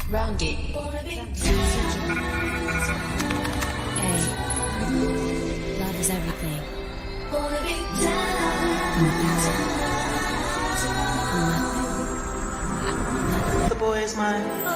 Rounded. Hey, love is everything. The boy is mine.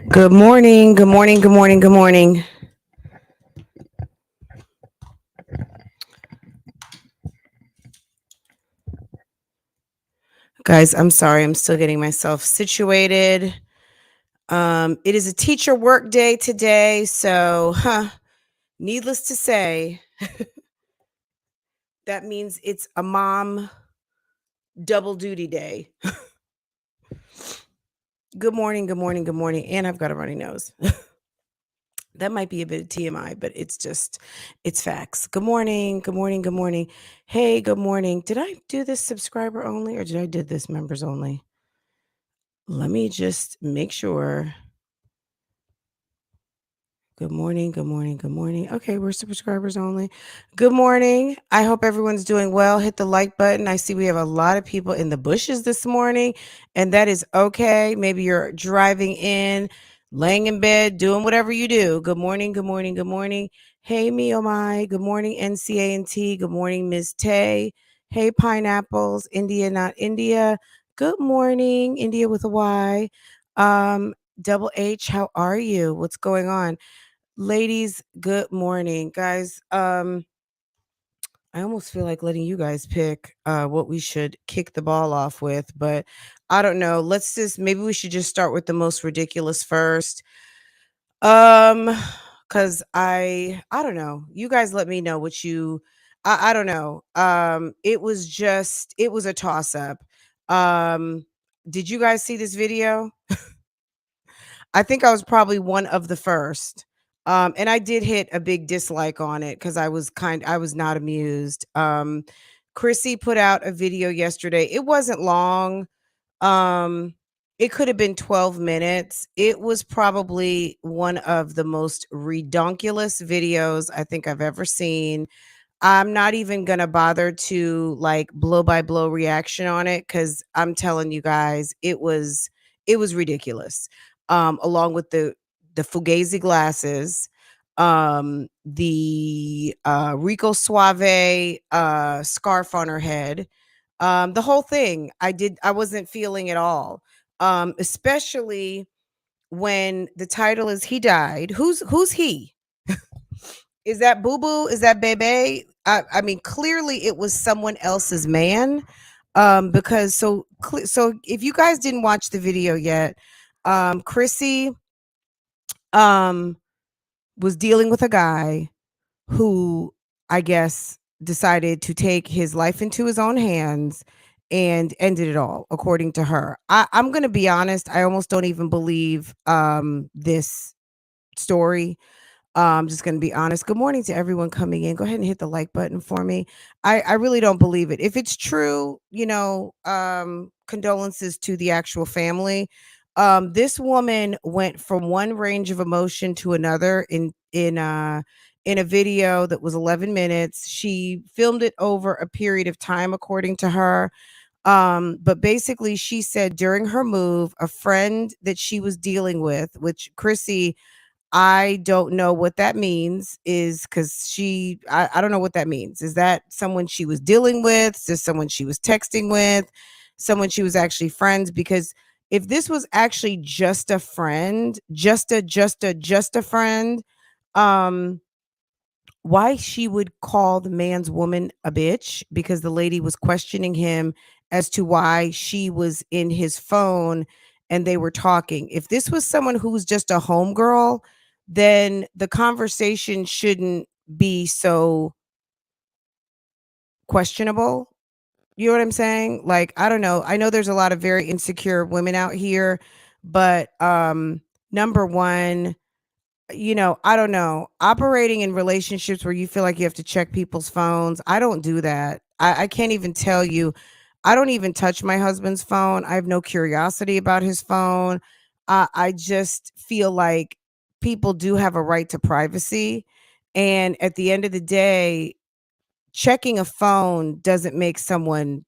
Good morning, good morning, good morning, good morning. Guys, I'm sorry, I'm still getting myself situated. It is a teacher work day today, so needless to say, that means it's a mom double duty day. Good morning, good morning, good morning, and I've got a runny nose. That might be a bit of TMI, but it's facts. Good morning, good morning, good morning. Hey, good morning. Did I do this subscriber only or did I do this members only? Let me just make sure. Good morning, good morning, good morning. Okay, we're subscribers only. Good morning. I hope everyone's doing well. Hit the like button. I see we have a lot of people in the bushes this morning, and that is okay. Maybe you're driving in, laying in bed, doing whatever you do. Good morning, good morning, good morning. Hey, me, oh my. Good morning, NCANT. Good morning, Ms. Tay. Hey, pineapples. India, not India. Good morning, India with a Y. Double H, how are you? What's going on? Ladies, good morning. Guys, I almost feel like letting you guys pick what we should kick the ball off with, but I don't know. Maybe we should just start with the most ridiculous first. Cuz I don't know. You guys let me know what I don't know. It was a toss up. Did you guys see this video? I think I was probably one of the first. And I did hit a big dislike on it because I was not amused. Chrissy put out a video yesterday. It wasn't long. Um, It could have been 12 minutes. It was probably one of the most redonkulous videos I think I've ever seen. I'm not even gonna bother to like blow by blow reaction on it because I'm telling you guys, it was ridiculous. Along with the Fugazi glasses, the Rico Suave scarf on her head, the whole thing. I wasn't feeling at all. Especially when the title is "He Died." Who's he? Is that Boo Boo? Is that Bebe? I mean, clearly it was someone else's man. Because so if you guys didn't watch the video yet, Chrissy um was dealing with a guy who I guess decided to take his life into his own hands and ended it all, according to her. I'm gonna be honest, I almost don't even believe this story. I'm just going to be honest. Good morning to everyone coming in. Go ahead and hit the like button for me. I really don't believe it. If it's true, condolences to the actual family. This woman went from one range of emotion to another in a video that was 11 minutes. She filmed it over a period of time, according to her. But basically, she said during her move, a friend that she was dealing with, which Chrissy, I don't know what that means, is because I don't know what that means. Is that someone she was dealing with? Is this someone she was texting with? Someone she was actually friends? Because if this was actually just a friend, just a friend, um, why she would call the man's woman a bitch because the lady was questioning him as to why she was in his phone and they were talking. If this was someone who was just a homegirl, then the conversation shouldn't be so questionable. You know what I'm saying? Like, I don't know. I know there's a lot of very insecure women out here, but number one, I don't know. Operating in relationships where you feel like you have to check people's phones, I don't do that. I can't even tell you. I don't even touch my husband's phone. I have no curiosity about his phone. I just feel like people do have a right to privacy. And at the end of the day, checking a phone doesn't make someone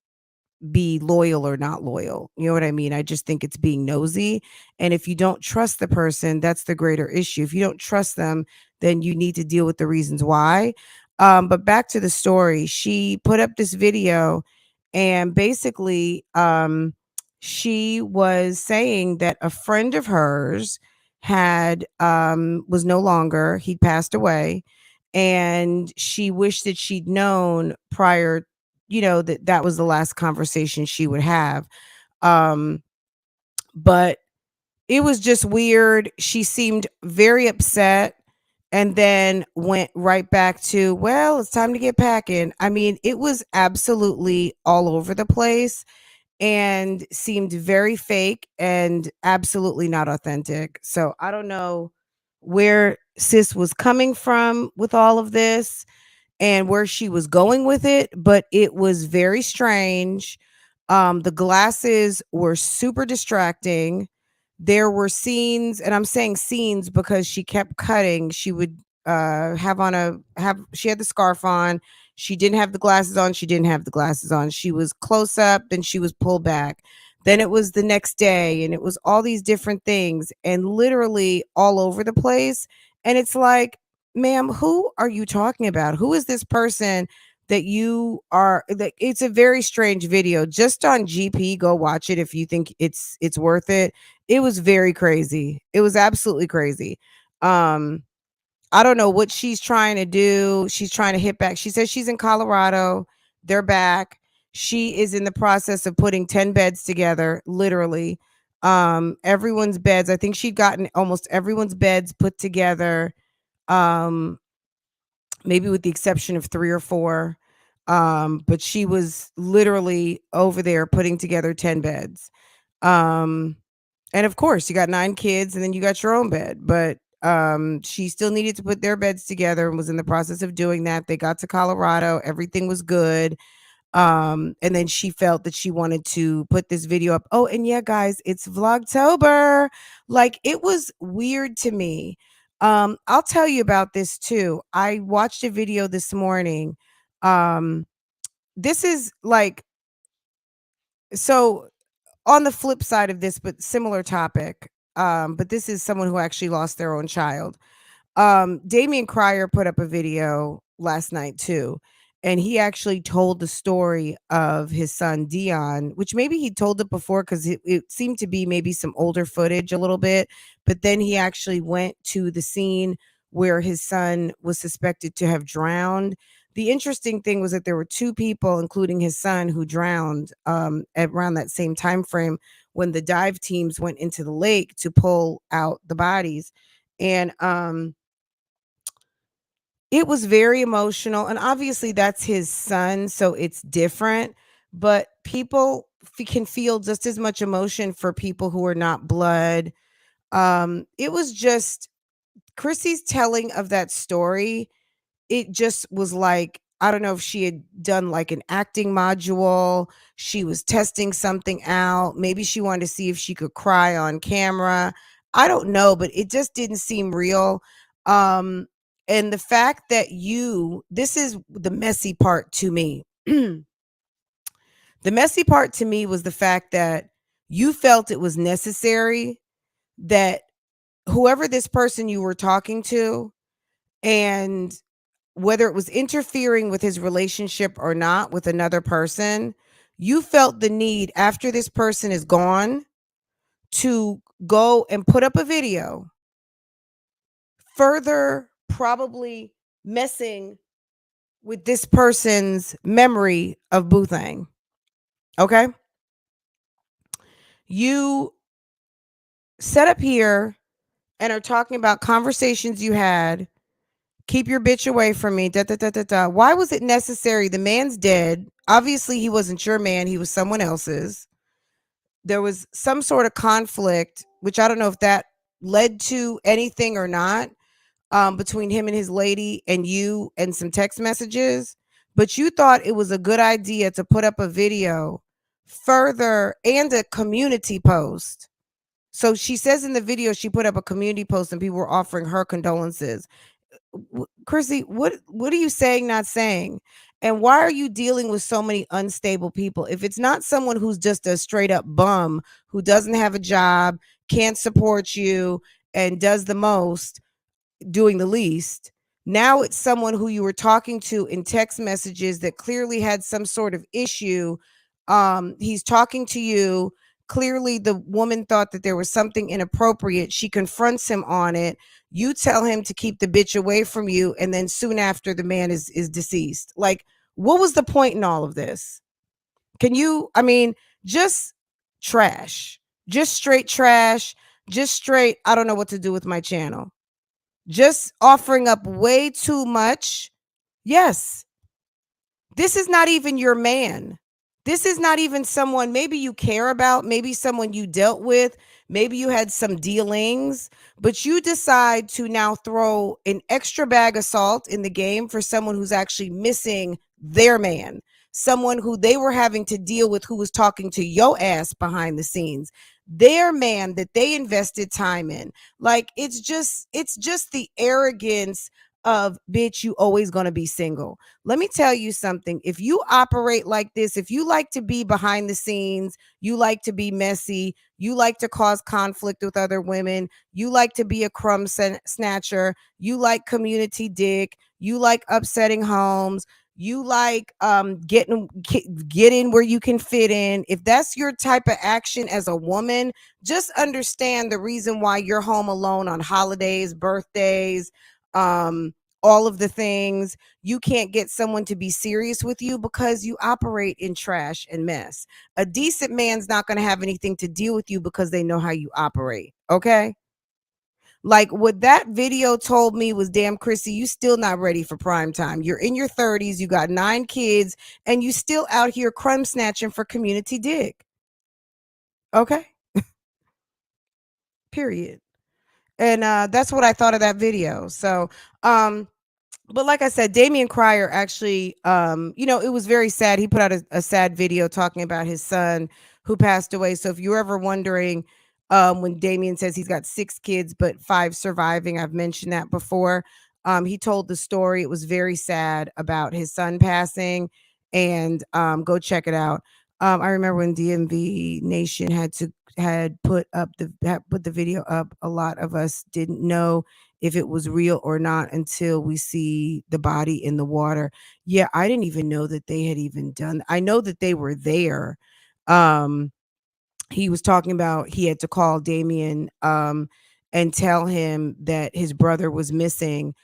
be loyal or not loyal. You know what I mean? I just think it's being nosy. And if you don't trust the person, that's the greater issue. If you don't trust them, then you need to deal with the reasons why. But back to the story, she put up this video and basically she was saying that a friend of hers had was no longer, he passed away, and she wished that she'd known prior, that was the last conversation she would have. um but it was just weird. She seemed very upset and then went right back to, well, it's time to get packing. I mean, it was absolutely all over the place and seemed very fake and absolutely not authentic. So I don't know where sis was coming from with all of this and where she was going with it, but it was very strange. The glasses were super distracting. There were scenes, and I'm saying scenes because she kept cutting. She would she had the scarf on. She didn't have the glasses on. She didn't have the glasses on. She was close up, then she was pulled back. Then it was the next day, and it was all these different things, and literally all over the place. And it's like, ma'am, who are you talking about? Who is this person that you are? That it's a very strange video. Just on GP, go watch it if you think it's worth it. It was very crazy. It was absolutely crazy. Um, I don't know what she's trying to do. She's trying to hit back. She says she's in Colorado. They're back. She is in the process of putting 10 beds together, literally. Everyone's beds. I think she'd gotten almost everyone's beds put together. Um, maybe with the exception of 3 or 4. But she was literally over there putting together 10 beds. Um, and of course, you got 9 kids and then you got your own bed, but she still needed to put their beds together and was in the process of doing that. They got to Colorado, everything was good. And then she felt that she wanted to put this video up. Oh, and yeah, guys, it's Vlogtober. Like, it was weird to me. I'll tell you about this too. I watched a video this morning. This is like, so on the flip side of this, but similar topic. But this is someone who actually lost their own child. Damien Cryer put up a video last night too, and he actually told the story of his son Dion, which maybe he told it before because it seemed to be maybe some older footage a little bit, but then he actually went to the scene where his son was suspected to have drowned. The interesting thing was that there were two people, including his son, who drowned at around that same time frame when the dive teams went into the lake to pull out the bodies. And it was very emotional, and obviously that's his son, so it's different, but people can feel just as much emotion for people who are not blood. It was just Chrissy's telling of that story. It just was like, I don't know if she had done like an acting module, she was testing something out, maybe she wanted to see if she could cry on camera. I don't know, but it just didn't seem real. Um, and the fact that this is the messy part to me. The messy part to me was the fact that you felt it was necessary that whoever this person you were talking to, and whether it was interfering with his relationship or not with another person, you felt the need after this person is gone to go and put up a video, further probably messing with this person's memory of BougieGang. Okay? You set up here and are talking about conversations you had. Keep your bitch away from me. Da, da, da, da, da. Why was it necessary? The man's dead. Obviously, he wasn't your man. He was someone else's. There was some sort of conflict, which I don't know if that led to anything or not, between him and his lady and you, and some text messages. But you thought it was a good idea to put up a video further and a community post. So she says in the video she put up a community post and people were offering her condolences. Chrissy, what are you saying, not saying? And why are you dealing with so many unstable people? If it's not someone who's just a straight up bum who doesn't have a job, can't support you, and does the most, doing the least. Now it's someone who you were talking to in text messages that clearly had some sort of issue. He's talking to you. Clearly, the woman thought that there was something inappropriate. She confronts him on it. You tell him to keep the bitch away from you, and then soon after, the man is deceased. Like, what was the point in all of this? Can you? I mean, just trash, just straight trash, just straight. I don't know what to do with my channel. Just offering up way too much. Yes, this is not even your man. This is not even someone maybe you care about, maybe someone you dealt with, maybe you had some dealings, but you decide to now throw an extra bag of salt in the game for someone who's actually missing their man, someone who they were having to deal with, who was talking to your ass behind the scenes, their man that they invested time in. Like, it's just the arrogance of, bitch, you always gonna be single. Let me tell you something. If you operate like this, if you like to be behind the scenes, you like to be messy, you like to cause conflict with other women, you like to be a crumb snatcher, you like community dick, you like upsetting homes, you like get in where you can fit in. If that's your type of action as a woman, just understand the reason why you're home alone on holidays, birthdays, all of the things. You can't get someone to be serious with you because you operate in trash and mess. A decent man's not going to have anything to deal with you because they know how you operate. Okay? Like, what that video told me was, damn, Chrissy, you still not ready for prime time. You're in your 30s, you got 9 kids, and you still out here crumb snatching for community dick. Okay? Period. And that's what I thought of that video. So But like I said, Damian Cryer actually, it was very sad. He put out a sad video talking about his son who passed away. So if you're ever wondering, when Damian says he's got 6 kids but 5 surviving, I've mentioned that before. He told the story. It was very sad about his son passing, and go check it out. I remember when DMV Nation had put the video up. A lot of us didn't know if it was real or not until we see the body in the water. Yeah, I didn't even know that they had even done. I know that they were there. Um, he was talking about he had to call Damien and tell him that his brother was missing.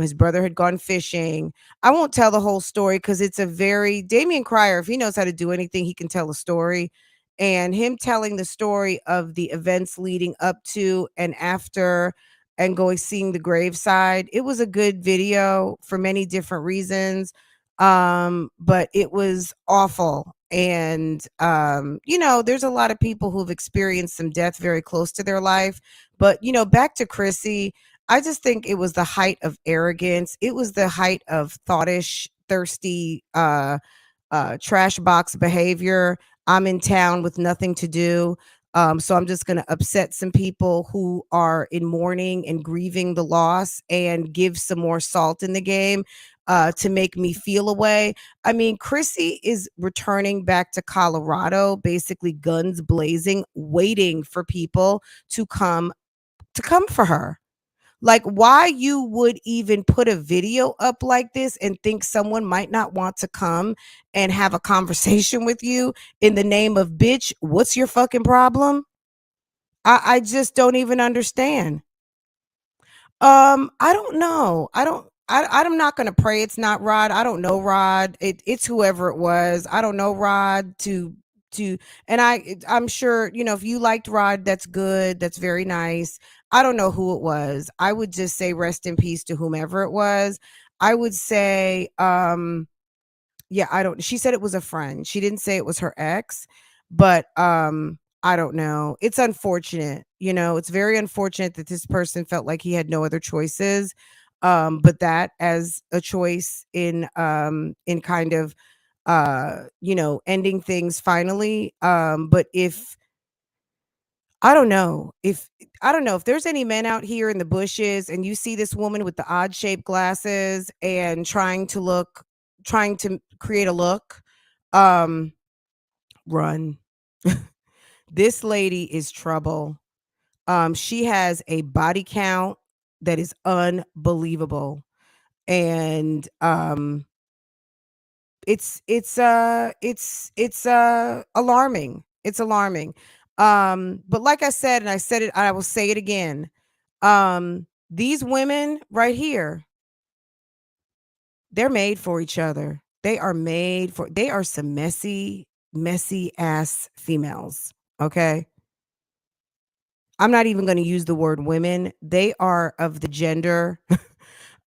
His brother had gone fishing. I won't tell the whole story because it's a very Damien Cryer. If he knows how to do anything, he can tell a story. And him telling the story of the events leading up to and after and going seeing the graveside. It was a good video for many different reasons. But it was awful. And there's a lot of people who've experienced some death very close to their life. But back to Chrissy, I just think it was the height of arrogance. It was the height of thoughtish, thirsty, trash box behavior. I'm in town with nothing to do. So I'm just going to upset some people who are in mourning and grieving the loss and give some more salt in the game to make me feel away. I mean, Chrissy is returning back to Colorado, basically guns blazing, waiting for people to come for her. Like, why you would even put a video up like this and think someone might not want to come and have a conversation with you in the name of bitch, what's your fucking problem? I just don't even understand. I don't know. I'm not gonna pray it's not Rod. I don't know Rod. It's whoever it was. I don't know Rod to and I'm sure, if you liked Rod, that's good. That's very nice. I don't know who it was. I would just say rest in peace to whomever it was. I would say, yeah, I don't she said it was a friend. She didn't say it was her ex, but I don't know. It's unfortunate. It's very unfortunate that this person felt like he had no other choices. But that as a choice in kind of ending things finally. But if I don't know if there's any men out here in the bushes and you see this woman with the odd shaped glasses and trying to create a look, um, run. This lady is trouble. She has a body count that is unbelievable. And it's alarming. It's alarming. But like I said, and I said it, I will say it again. These women right here, they're made for each other. They are some messy ass females. Okay. I'm not even going to use the word women. They are of the gender,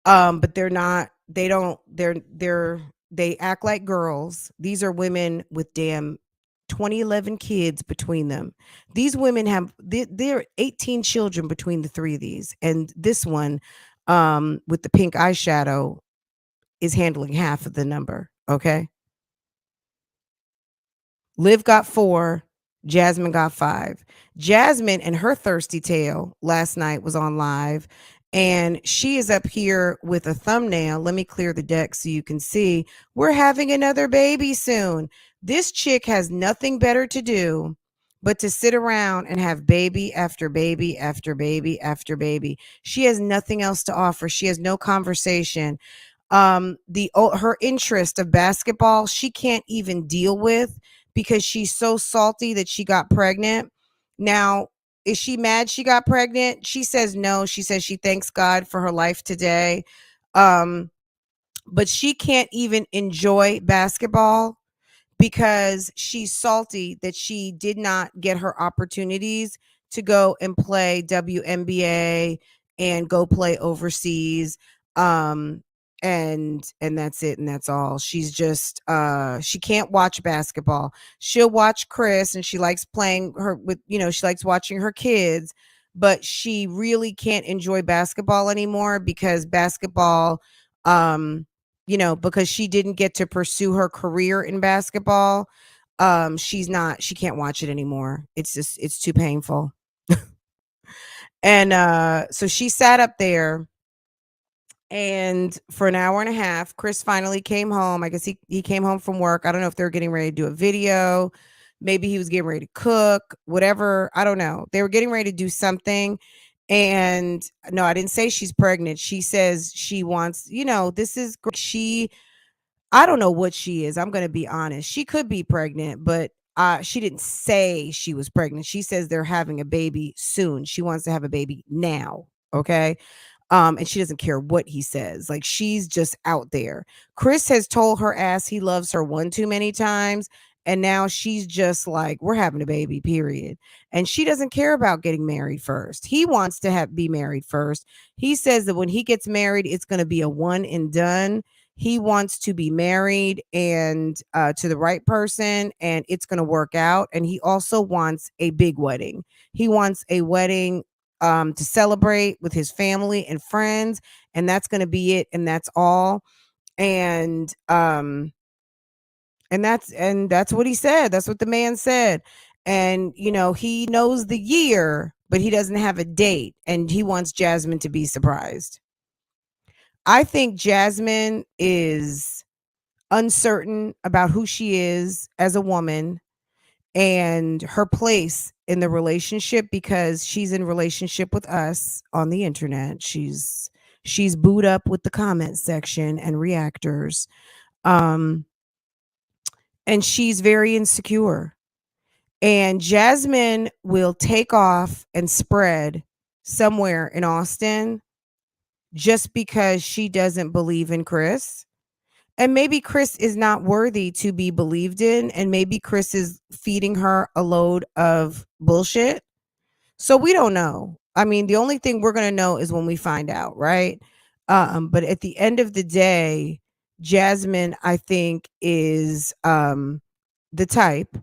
but they're not. They don't. They act like girls. These are women with damn 2011 kids between them. These women have they're 18 children between the three of these, and this one, with the pink eyeshadow, is handling half of the number. Okay. Liv got 4, Jasmine got 5. Jasmine and her thirsty tale last night was on live, and she is up here with a thumbnail. Let me clear the deck so you can see. We're having another baby soon. This chick has nothing better to do but to sit around and have baby after baby after baby after baby. She has nothing else to offer. She has no conversation. Her interest of basketball, she can't even deal with because she's so salty that she got pregnant. Now, is she mad she got pregnant? She says no. She says she thanks God for her life today. Um, but she can't even enjoy basketball because she's salty that she did not get her opportunities to go and play WNBA and go play overseas. Um, and that's it and that's all. She's just she can't watch basketball. She'll watch Chris and she likes playing her with, she likes watching her kids, but she really can't enjoy basketball anymore because basketball You know, because she didn't get to pursue her career in basketball. She can't watch it anymore. It's too painful. And so she sat up there, and for an hour and a half, Chris finally came home. I guess he came home from work. I don't know if they were getting ready to do a video. Maybe he was getting ready to cook, whatever. I don't know. They were getting ready to do something. And no, I didn't say she's pregnant. She says she wants, this is I don't know what she is. I'm going to be honest. She could be pregnant, but she didn't say she was pregnant. She says they're having a baby soon. She wants to have a baby now. Okay. And she doesn't care what he says. Like, she's just out there. Chris has told her ass he loves her one too many times. And now she's just like, we're having a baby, period. And she doesn't care about getting married first. He wants to be married first. He says that when he gets married, it's going to be a one and done. He wants to be married and to the right person, and it's going to work out. And he also wants a big wedding. He wants a wedding to celebrate with his family and friends, and that's going to be it, and that's all. And that's what he said. That's what the man said. And he knows the year, but he doesn't have a date, and he wants Jasmine to be surprised. I think Jasmine is uncertain about who she is as a woman and her place in the relationship, because she's in relationship with us on the internet. She's booed up with the comment section and reactors. And she's very insecure. And Jasmine will take off and spread somewhere in Austin just because she doesn't believe in Chris. And maybe Chris is not worthy to be believed in. And maybe Chris is feeding her a load of bullshit. So we don't know. I mean, the only thing we're going to know is when we find out, right? But at the end of the day, Jasmine, I think, is the type.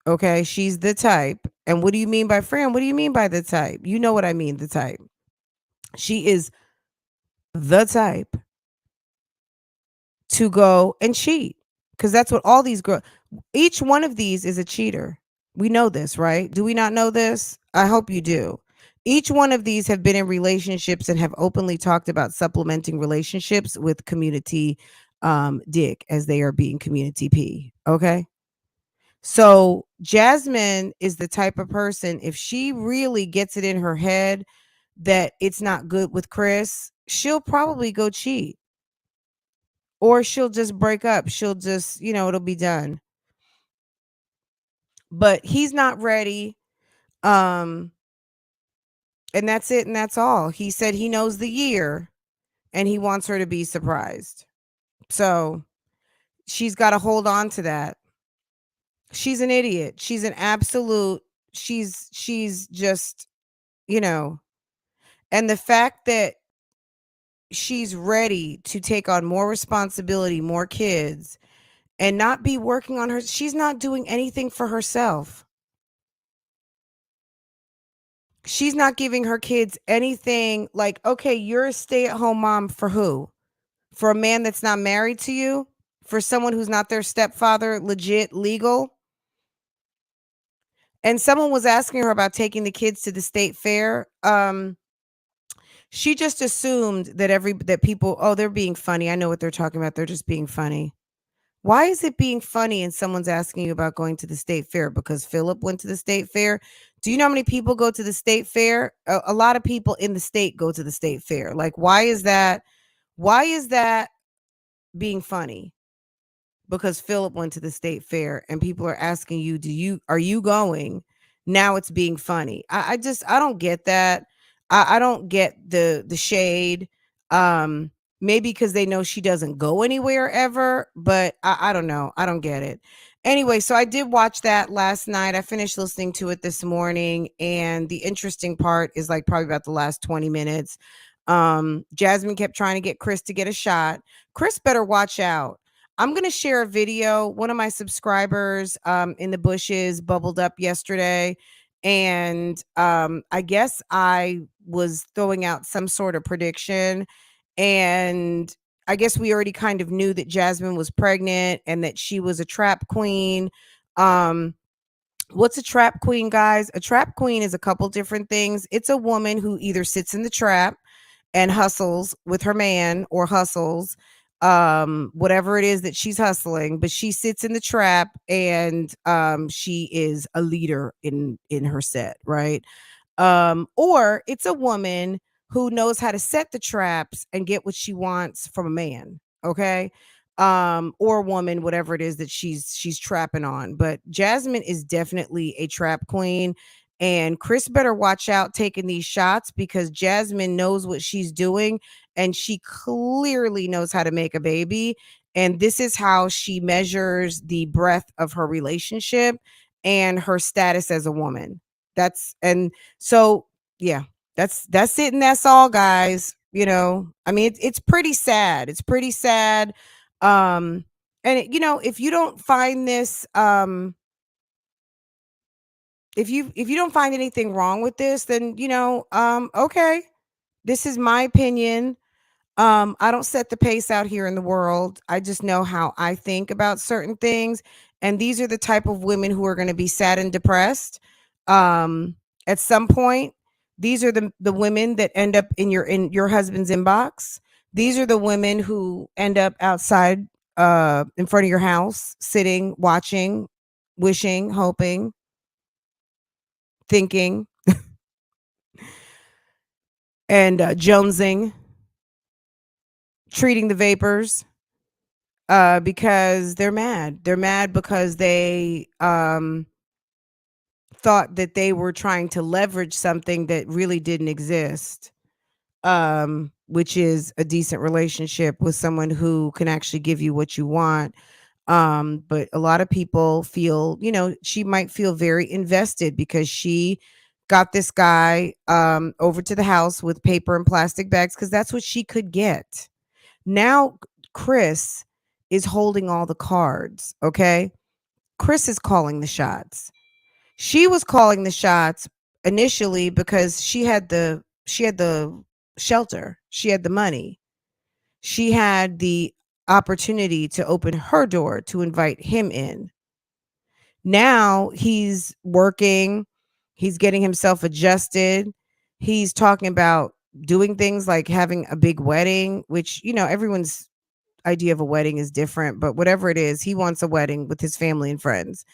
Okay, she's the type. And what do you mean by Fran? What do you mean by the type? You know what I mean, the type. She is the type to go and cheat, because that's what all these girls, each one of these is a cheater. We know this, right? Do we not know this? I hope you do. Each one of these have been in relationships and have openly talked about supplementing relationships with community dick, as they are being community P. Okay. So Jasmine is the type of person, if she really gets it in her head that it's not good with Chris, she'll probably go cheat. Or she'll just break up. She'll just, it'll be done. But he's not ready. And that's it, and that's all. He said he knows the year and he wants her to be surprised. So she's got to hold on to that. She's an idiot. She's an absolute, she's just, and the fact that she's ready to take on more responsibility, more kids, and not be working on her. She's not doing anything for herself. She's not giving her kids anything. Like, okay, you're a stay-at-home mom for who? For a man that's not married to you? For someone who's not their stepfather, legit, legal? And someone was asking her about taking the kids to the state fair. She just assumed that people, oh, they're being funny. I know what they're talking about. They're just being funny. Why is it being funny and someone's asking you about going to the state fair? Because Philip went to the state fair. Do you know how many people go to the state fair? A lot of people in the state go to the state fair. Like, why is that? Why is that being funny? Because Philip went to the state fair and people are asking you, are you going? Now it's being funny. I don't get that. I don't get the shade. Maybe because they know she doesn't go anywhere ever, but I don't know. I don't get it. Anyway, so I did watch that last night. I finished listening to it this morning, and the interesting part is like probably about the last 20 minutes. Jasmine kept trying to get Chris to get a shot. Chris better watch out. I'm going to share a video. One of my subscribers in the bushes bubbled up yesterday. And I guess I was throwing out some sort of prediction. And I guess we already kind of knew that Jasmine was pregnant and that she was a trap queen. Um, what's a trap queen, guys? A trap queen is a couple different things. It's a woman who either sits in the trap and hustles with her man, or hustles whatever it is that she's hustling, but she sits in the trap, and she is a leader in her set, right? Or it's a woman who knows how to set the traps and get what she wants from a man, okay? Or a woman, whatever it is that she's trapping on. But Jasmine is definitely a trap queen, and Chris better watch out taking these shots, because Jasmine knows what she's doing, and she clearly knows how to make a baby, and this is how she measures the breadth of her relationship and her status as a woman. That's and so, yeah, that's it, and that's all, guys. I mean, it's pretty sad. It's pretty sad. And if you don't find this, if you don't find anything wrong with this, then okay, this is my opinion. I don't set the pace out here in the world. I just know how I think about certain things. And these are the type of women who are going to be sad and depressed. At some point, these are the women that end up in your husband's inbox. These are the women who end up outside in front of your house, sitting, watching, wishing, hoping, thinking, and jonesing, treating the vapors, because they're mad. They're mad because they thought that they were trying to leverage something that really didn't exist, which is a decent relationship with someone who can actually give you what you want. But a lot of people feel, she might feel very invested because she got this guy over to the house with paper and plastic bags, because that's what she could get. Now Chris is holding all the cards, okay? Chris is calling the shots. She was calling the shots initially because she had the shelter. She had the money. She had the opportunity to open her door to invite him in. Now he's working, he's getting himself adjusted. He's talking about doing things like having a big wedding, which, everyone's idea of a wedding is different, but whatever it is, he wants a wedding with his family and friends.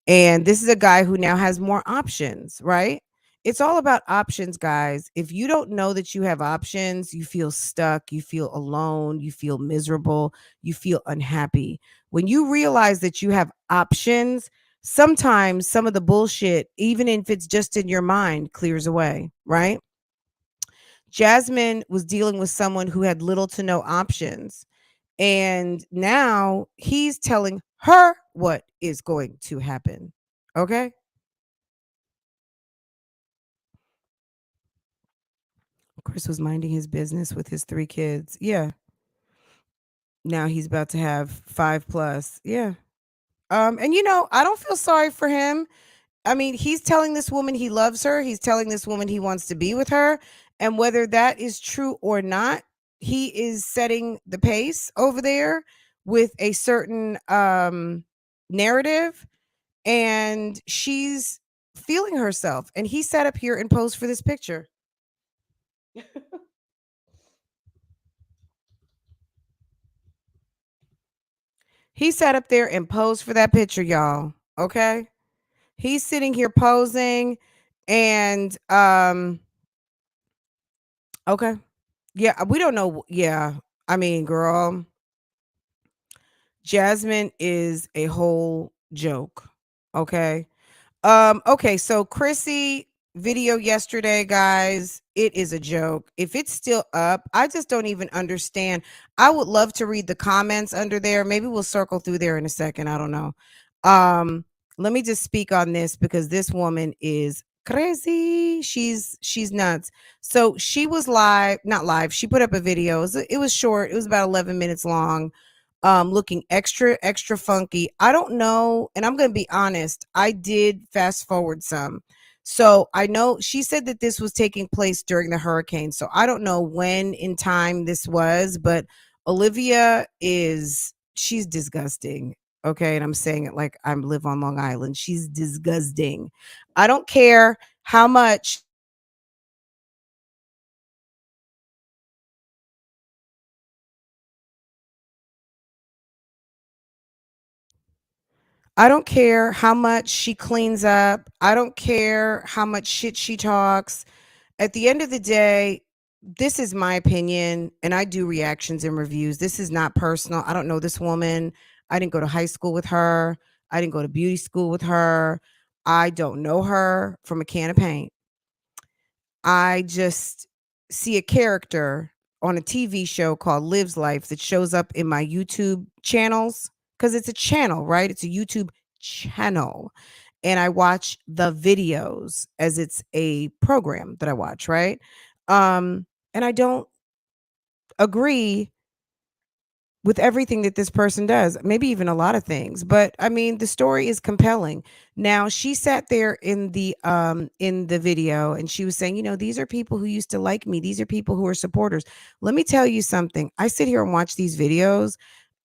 And this is a guy who now has more options, right? It's all about options, guys. If you don't know that you have options, you feel stuck, you feel alone, you feel miserable, you feel unhappy. When you realize that you have options, sometimes some of the bullshit, even if it's just in your mind, clears away, right? Jasmine was dealing with someone who had little to no options. And now he's telling her what is going to happen. Okay? Chris was minding his business with his 3 kids. Yeah. Now he's about to have 5 plus. Yeah. And I don't feel sorry for him. I mean, he's telling this woman he loves her. He's telling this woman he wants to be with her. And whether that is true or not, he is setting the pace over there with a certain narrative, and she's feeling herself. And he sat up here and posed for this picture. He sat up there and posed for that picture, y'all. Okay? He's sitting here posing, and okay. Yeah, we don't know. Yeah. I mean, girl, Jasmine is a whole joke. Okay? Okay, so Chrissy video yesterday, guys, it is a joke. If it's still up, I just don't even understand. I would love to read the comments under there. Maybe we'll circle through there in a second. I don't know. Let me just speak on this because this woman is crazy. She's nuts. So she was live, not live. She put up a video. It was short. It was about 11 minutes long, looking extra funky. I don't know, and I'm going to be honest, I did fast forward some. So I know she said that this was taking place during the hurricane. So I don't know when in time this was, but Olivia she's disgusting. Okay. And I'm saying it like I live on Long Island. She's disgusting. I don't care how much. I don't care how much she cleans up. I don't care how much shit she talks. At the end of the day, this is my opinion, and I do reactions and reviews. This is not personal. I don't know this woman. I didn't go to high school with her. I didn't go to beauty school with her. I don't know her from a can of paint. I just see a character on a TV show called Lives Life that shows up in my YouTube channels because it's a channel, right? It's a YouTube channel. And I watch the videos as it's a program that I watch, right? And I don't agree with everything that this person does, maybe even a lot of things. But I mean, the story is compelling. Now, she sat there in the video and she was saying, these are people who used to like me. These are people who are supporters. Let me tell you something. I sit here and watch these videos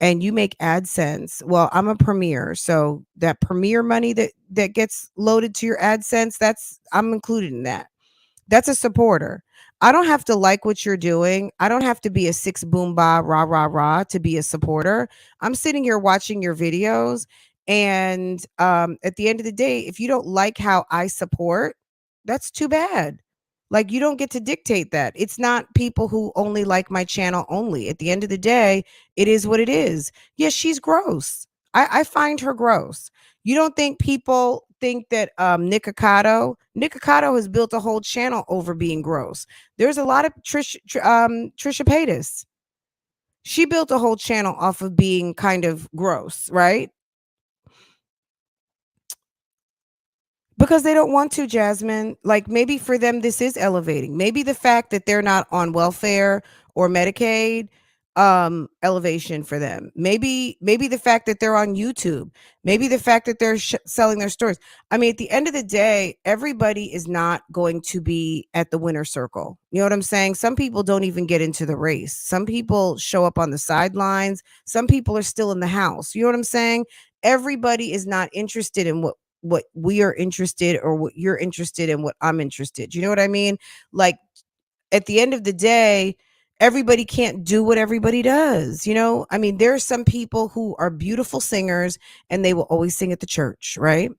and you make AdSense. Well, I'm a premier, so that premier money that gets loaded to your AdSense, I'm included in that. That's a supporter. I don't have to like what you're doing. I don't have to be a six boom ba rah rah rah to be a supporter. I'm sitting here watching your videos, and at the end of the day, if you don't like how I support, that's too bad. Like, you don't get to dictate that. It's not people who only like my channel only. At the end of the day, it is what it is. Yes, she's gross. I find her gross. You don't think people think that Nikocado has built a whole channel over being gross. There's a lot of Trisha Paytas. She built a whole channel off of being kind of gross, right? Because they don't want to, Jasmine. Like, maybe for them this is elevating. Maybe the fact that they're not on welfare or Medicaid, elevation for them. Maybe the fact that they're on YouTube. Maybe the fact that they're selling their stores. I mean, at the end of the day, everybody is not going to be at the winner circle. You know what I'm saying? Some people don't even get into the race. Some people show up on the sidelines. Some people are still in the house. You know what I'm saying? Everybody is not interested in what we are interested, or what you're interested in, what I'm interested. You know what I mean? Like, at the end of the day, everybody can't do what everybody does. I mean, there are some people who are beautiful singers and they will always sing at the church, right?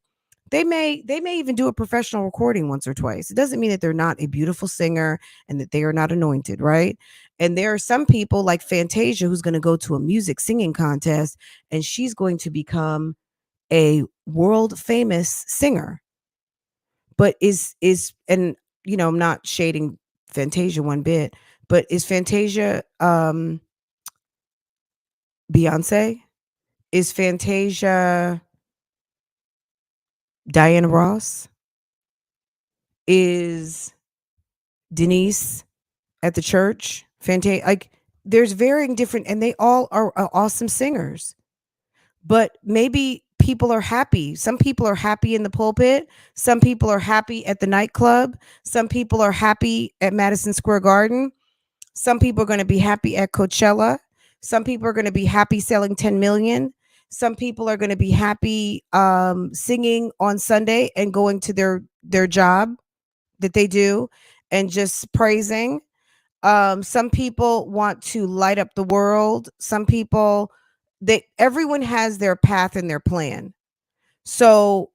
They may even do a professional recording once or twice. It doesn't mean that they're not a beautiful singer and that they are not anointed, right? And there are some people like Fantasia who's going to go to a music singing contest and she's going to become a world famous singer. But and I'm not shading Fantasia one bit, but is Fantasia Beyonce? Is Fantasia Diana Ross? Is Denise at the church? Fantasia, like, there's varying different, and they all are awesome singers. But maybe people are happy. Some people are happy in the pulpit. Some people are happy at the nightclub. Some people are happy at Madison Square Garden. Some people are going to be happy at Coachella. Some people are going to be happy selling 10 million. Some people are going to be happy singing on Sunday and going to their job that they do and just praising. Some people want to light up the world. Some people, everyone has their path and their plan. So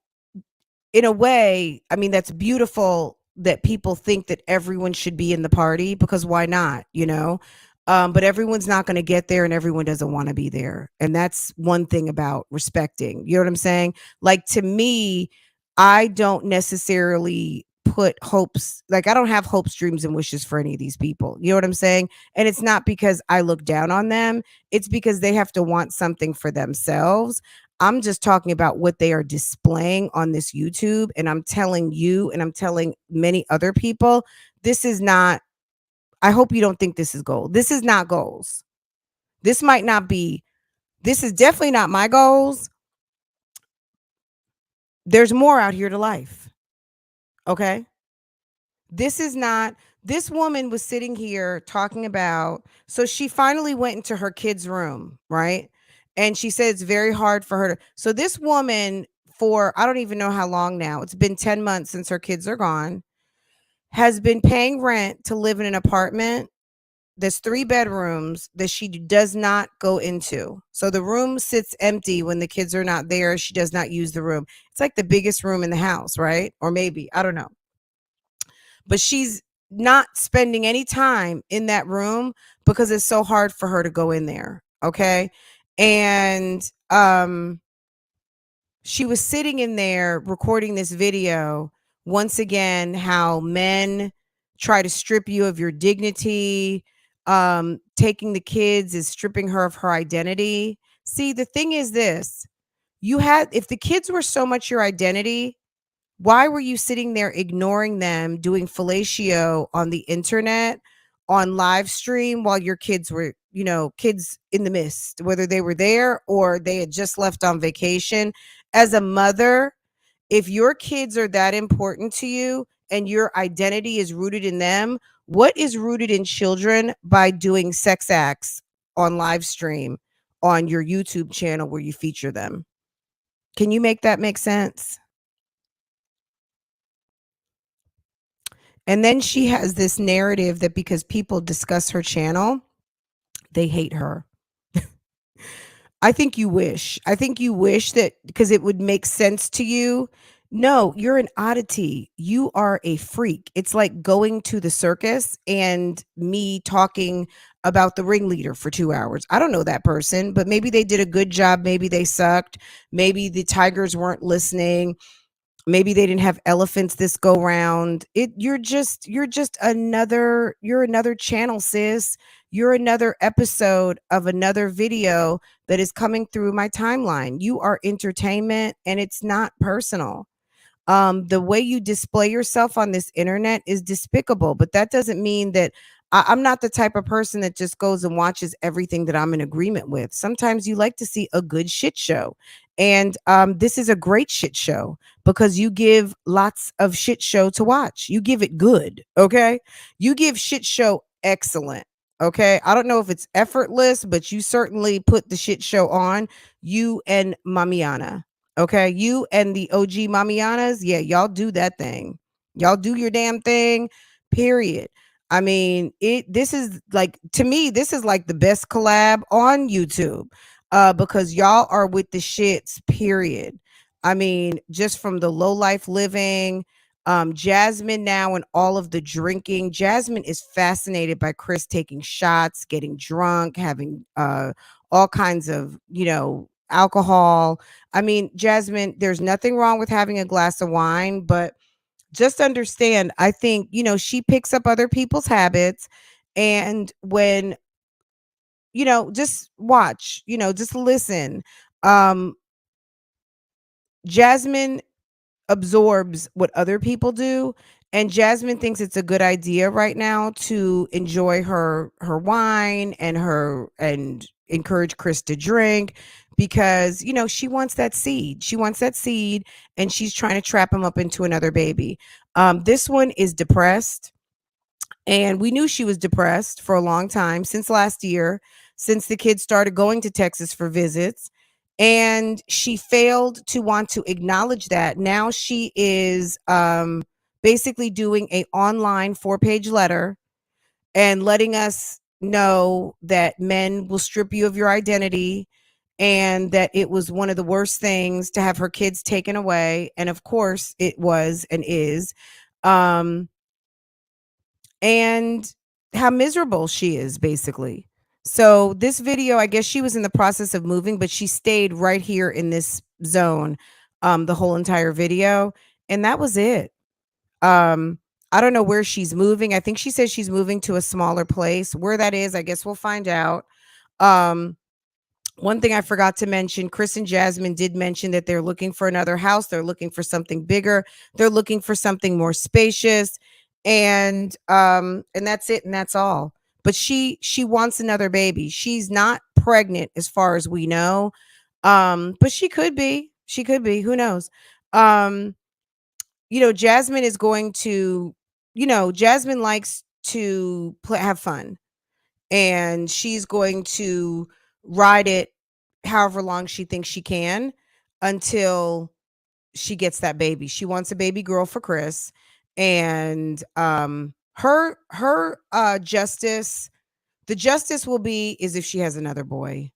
in a way, I mean, that's beautiful that people think that everyone should be in the party, because why not, but everyone's not going to get there and everyone doesn't want to be there. And that's one thing about respecting, you know what I'm saying? Like, to me, I don't necessarily put hopes, like, I don't have hopes, dreams, and wishes for any of these people. You know what I'm saying? And it's not because I look down on them. It's because they have to want something for themselves. I'm just talking about what they are displaying on this YouTube. And I'm telling you, and I'm telling many other people, this is not, I hope you don't think this is gold. This is not goals. This might not be, this is definitely not my goals. There's more out here to life. Okay. This is not, this woman was sitting here talking about, so she finally went into her kid's room, right? And she said it's very hard for her to, so this woman, for I don't even know how long now, it's been 10 months since her kids are gone, has been paying rent to live in an apartment. There's 3 bedrooms that she does not go into. So the room sits empty when the kids are not there. She does not use the room. It's like the biggest room in the house, right? Or maybe, I don't know. But she's not spending any time in that room because it's so hard for her to go in there. Okay. And she was sitting in there recording this video, once again, how men try to strip you of your dignity. Taking the kids is stripping her of her identity. See, the thing is this, if the kids were so much your identity, why were you sitting there ignoring them doing fellatio on the internet, on live stream, while your kids were, kids in the mist, whether they were there or they had just left on vacation? As a mother, if your kids are that important to you and your identity is rooted in them, what is rooted in children by doing sex acts on live stream on your YouTube channel where you feature them? Can you make that make sense? And then she has this narrative that because people discuss her channel, they hate her. I think you wish. I think you wish that because it would make sense to you. No, you're an oddity. You are a freak. It's like going to the circus and me talking about the ringleader for 2 hours. I don't know that person, but maybe they did a good job. Maybe they sucked. Maybe the tigers weren't listening. Maybe they didn't have elephants this go round. You're another channel, sis. You're another episode of another video that is coming through my timeline. You are entertainment and it's not personal. The way you display yourself on this internet is despicable, but that doesn't mean that I'm not the type of person that just goes and watches everything that I'm in agreement with. Sometimes you like to see a good shit show. And this is a great shit show because you give lots of shit show to watch. You give it good. Okay. You give shit show excellent. Okay. I don't know if it's effortless, but you certainly put the shit show on. You and Mommiana. Okay, you and the OG Mommianas, yeah, y'all do that thing. Y'all do your damn thing, period. I mean, this is like, to me, this is like the best collab on YouTube. Because y'all are with the shits, period. I mean, just from the low life living, Jasmine now and all of the drinking. Jasmine is fascinated by Chris taking shots, getting drunk, having all kinds of, alcohol. I mean, Jasmine, there's nothing wrong with having a glass of wine, but just understand, I think, she picks up other people's habits. And when, just watch, just listen. Um, Jasmine absorbs what other people do. And Jasmine thinks it's a good idea right now to enjoy her wine and encourage Chris to drink because she wants that seed. She wants that seed and she's trying to trap him up into another baby. This one is depressed. And we knew she was depressed for a long time, since last year, since the kids started going to Texas for visits. And she failed to want to acknowledge that. Now she is basically doing a online 4-page letter and letting us know that men will strip you of your identity and that it was one of the worst things to have her kids taken away. And of course it was and is. And how miserable she is, basically. So this video, I guess she was in the process of moving, but she stayed right here in this zone the whole entire video. And that was it. I don't know where she's moving. I think she says she's moving to a smaller place. Where that is, I guess we'll find out. One thing I forgot to mention, Chris and Jasmine did mention that they're looking for another house. They're looking for something bigger. They're looking for something more spacious. And that's it, and that's all. But she wants another baby. She's not pregnant as far as we know. But she could be. She could be. Who knows? Jasmine is going to, Jasmine likes to have fun, and she's going to ride it however long she thinks she can until she gets that baby. She wants a baby girl for Chris, and her justice, the justice will be is if she has another boy.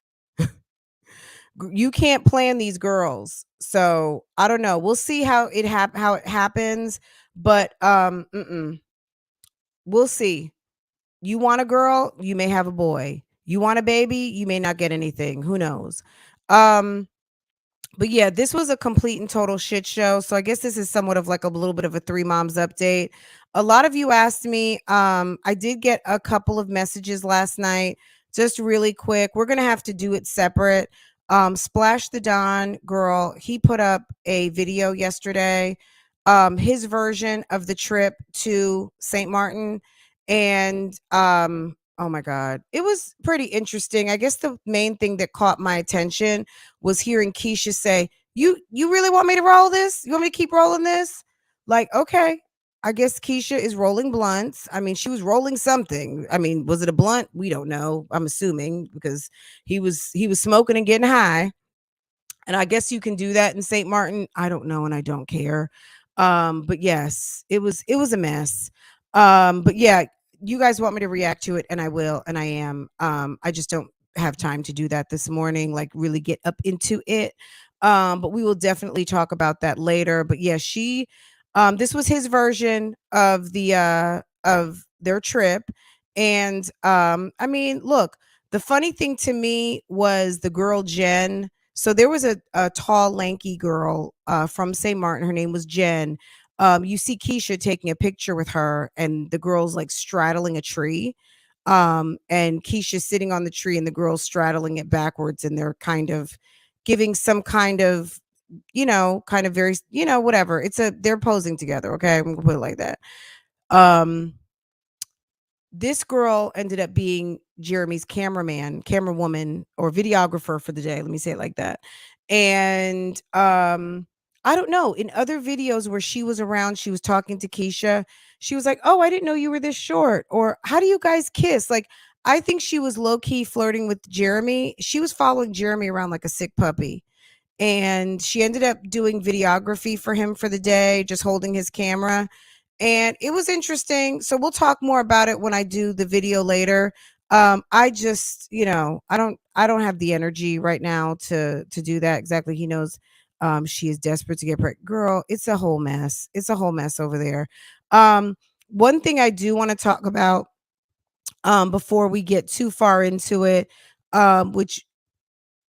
You can't plan these girls. So, I don't know. We'll see how it happens, but we'll see. You want a girl, you may have a boy. You want a baby, you may not get anything. Who knows? Um but yeah, this was a complete and total shit show. So I guess this is somewhat of like a little bit of a three moms update. A lot of you asked me. I did get a couple of messages last night. Just really quick. We're gonna have to do it separate. Splash the Don girl, he put up a video yesterday. His version of the trip to St. Martin. And oh my God, it was pretty interesting. I guess the main thing that caught my attention was hearing Keisha say, You really want me to roll this? You want me to keep rolling this? Like, okay. I guess Keisha is rolling blunts. I mean, she was rolling something. I mean, was it a blunt? We don't know. I'm assuming because he was smoking and getting high. And I guess you can do that in St. Martin. I don't know and I don't care. But yes, it was a mess. But yeah, you guys want me to react to it and I will and I am. I just don't have time to do that this morning, like really get up into it. But we will definitely talk about that later. But yeah, this was his version of their trip. And I mean, look, the funny thing to me was the girl Jen. So there was a tall, lanky girl from St. Martin. Her name was Jen. You see Keisha taking a picture with her, and the girl's like straddling a tree. And Keisha's sitting on the tree, and the girl's straddling it backwards, and they're kind of giving some kind of, kind of very, whatever. They're posing together. Okay, I'm gonna put it like that. Um, this girl ended up being Jeremy's camerawoman, or videographer for the day. Let me say it like that. And I don't know. In other videos where she was around, she was talking to Keisha. She was like, "Oh, I didn't know you were this short." Or, "How do you guys kiss?" Like, I think she was low key flirting with Jeremy. She was following Jeremy around like a sick puppy. And she ended up doing videography for him for the day, just holding his camera, and it was interesting. So we'll talk more about it when I do the video later. I just, I don't have the energy right now to do that. Exactly. He knows she is desperate to get pregnant. Girl, it's a whole mess. It's a whole mess over there. One thing I do want to talk about before we get too far into it, which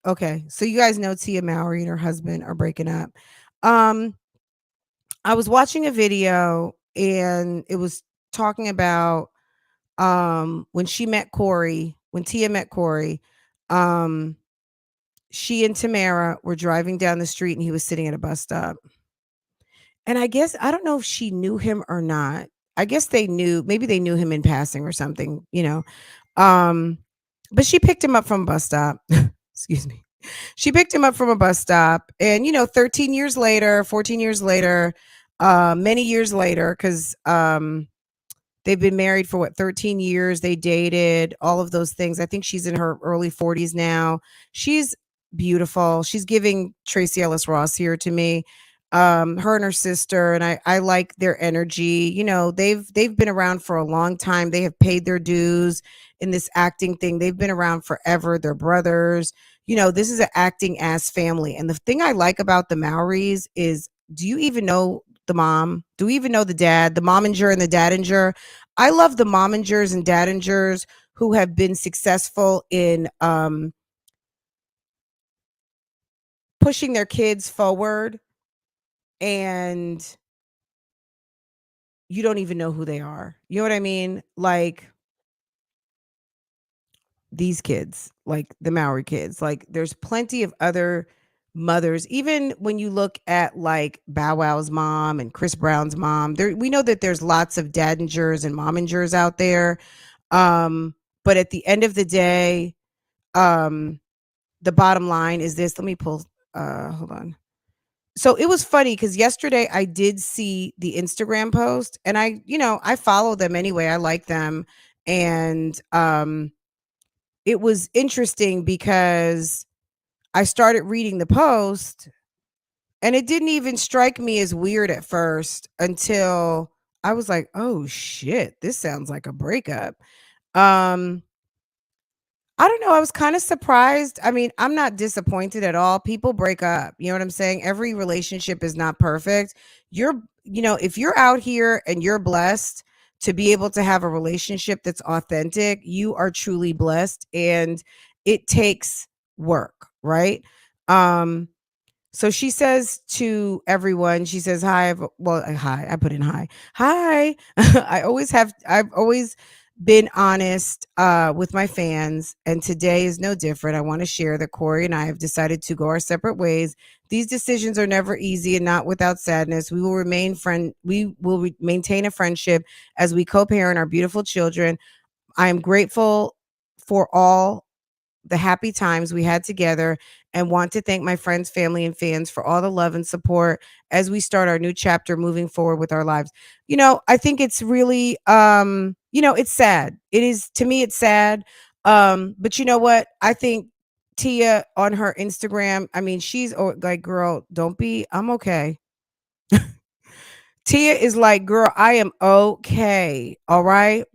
okay, so you guys know Tia Mowry and her husband are breaking up. Um, I was watching a video and it was talking about when she met Corey, when Tia met Corey, um, she and Tamara were driving down the street and he was sitting at a bus stop. And I guess I don't know if she knew him or not. I guess maybe they knew him in passing or something. Um, but she picked him up from a bus stop. Excuse me. She picked him up from a bus stop, and 13 years later, 14 years later, many years later, because they've been married for 13 years. They dated, all of those things. I think she's in her early 40s now. She's beautiful. She's giving Tracy Ellis Ross here to me. Her and her sister, and I like their energy. They've been around for a long time. They have paid their dues in this acting thing. They've been around forever. They're brothers. This is an acting ass family. And the thing I like about the Mowrys is, do you even know the mom? Do we even know the dad? The mominger and the dadinger? I love the momingers and dadingers who have been successful in pushing their kids forward, and you don't even know who they are. You know what I mean? Like these kids, like the Mowry kids. Like there's plenty of other mothers. Even when you look at like Bow Wow's mom and Chris Brown's mom, we know that there's lots of dadingers and momingers out there. But at the end of the day, the bottom line is this. Let me pull hold on. So it was funny because yesterday I did see the Instagram post, and I follow them anyway. I like them. And it was interesting because I started reading the post, and it didn't even strike me as weird at first until I was like, "Oh shit, this sounds like a breakup." Um I don't know, I was kinda surprised. I mean, I'm not disappointed at all. People break up, you know what I'm saying? Every relationship is not perfect. If you're out here and you're blessed to be able to have a relationship that's authentic, you are truly blessed, and it takes work, right? Um so she says to everyone, she says, "Hi, hi, I put in hi. Hi." I've always been honest with my fans, and today is no different. I want to share that Corey and I have decided to go our separate ways. These decisions are never easy and not without sadness. Maintain a friendship as we co-parent our beautiful children. I am grateful for all the happy times we had together and want to thank my friends, family, and fans for all the love and support as we start our new chapter moving forward with our lives. I think it's really it's sad. It is, to me, it's sad. But you know what? I think Tia on her Instagram, I mean, she's like, "Girl, don't be, I'm okay." Tia is like, "Girl, I am okay. All right."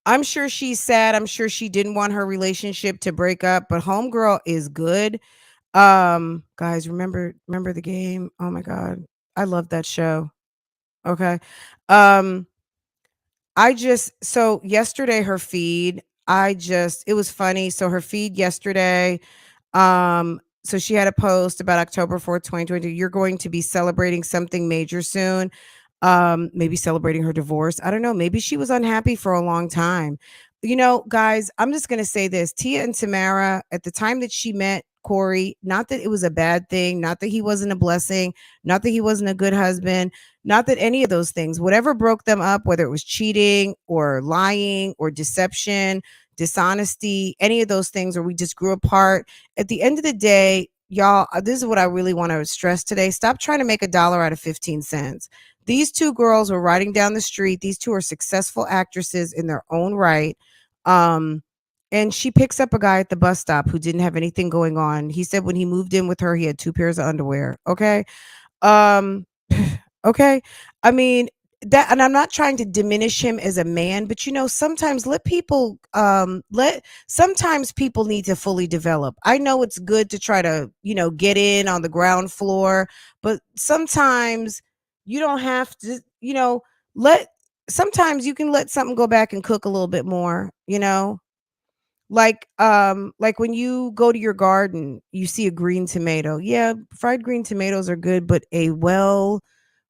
I'm sure she's sad. I'm sure she didn't want her relationship to break up, but homegirl is good. Guys, remember the game? Oh my god. I love that show. Okay. Um I just so yesterday her feed, it was funny. So her feed yesterday, so she had a post about October 4th, 2022. You're going to be celebrating something major soon. Maybe celebrating her divorce. I don't know. Maybe she was unhappy for a long time. Guys, I'm just gonna say this. Tia and Tamara, at the time that she met Corey, not that it was a bad thing, not that he wasn't a blessing, not that he wasn't a good husband, not that any of those things, whatever broke them up, whether it was cheating or lying or deception, dishonesty, any of those things, or we just grew apart. At the end of the day, y'all, this is what I really want to stress today. Stop trying to make a dollar out of 15 cents. These two girls were riding down the street. These two are successful actresses in their own right. Um, and she picks up a guy at the bus stop who didn't have anything going on. He said when he moved in with her, he had two pairs of underwear. Okay. Um, okay. I mean, that, and I'm not trying to diminish him as a man, but sometimes sometimes people need to fully develop. I know it's good to try to, get in on the ground floor, but sometimes you don't have to, let sometimes you can let something go back and cook a little bit more. Like when you go to your garden, you see a green tomato. Yeah, fried green tomatoes are good, but a well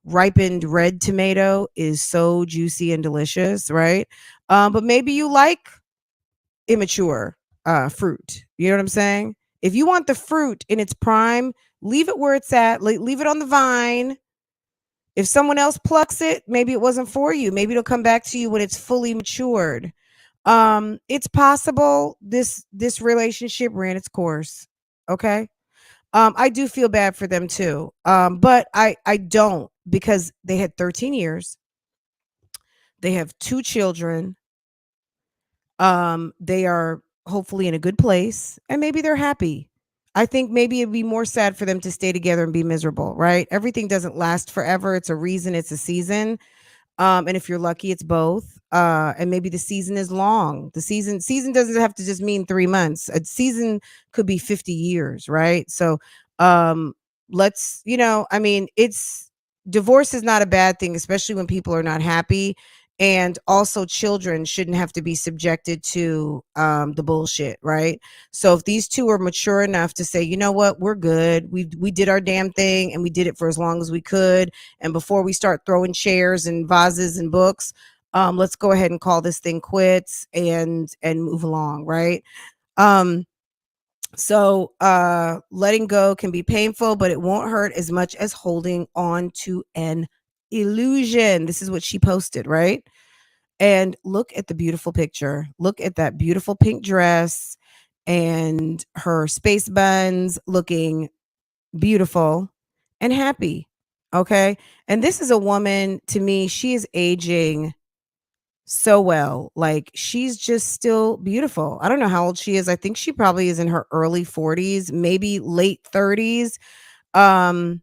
ripened red tomato is so juicy and delicious, right? But maybe you like immature fruit. You know what I'm saying? If you want the fruit in its prime, leave it where it's at. Leave it on the vine. If someone else plucks it, maybe it wasn't for you. Maybe it'll come back to you when it's fully matured. It's possible this relationship ran its course. Okay. I do feel bad for them too. But I don't, because they had 13 years. They have two children. They are hopefully in a good place, and maybe they're happy. I think maybe it'd be more sad for them to stay together and be miserable, right? Everything doesn't last forever. It's a reason, it's a season. And if you're lucky, it's both. And maybe the season is long. The season doesn't have to just mean 3 months. A season could be 50 years, right? So um I mean, it's divorce is not a bad thing, especially when people are not happy. And also children shouldn't have to be subjected to the bullshit, right? So if these two are mature enough to say, you know what, we're good. We did our damn thing, and we did it for as long as we could, and before we start throwing chairs and vases and books, let's go ahead and call this thing quits and move along, right? Um, letting go can be painful, but it won't hurt as much as holding on to an illusion. This is what she posted, right? And look at the beautiful picture. Look at that beautiful pink dress and her space buns looking beautiful. and happy. Okay. And this is a woman, to me, she is aging so well. Like, she's just still beautiful. I don't know how old she is. I think she probably is in her early 40s, maybe late 30s. Um,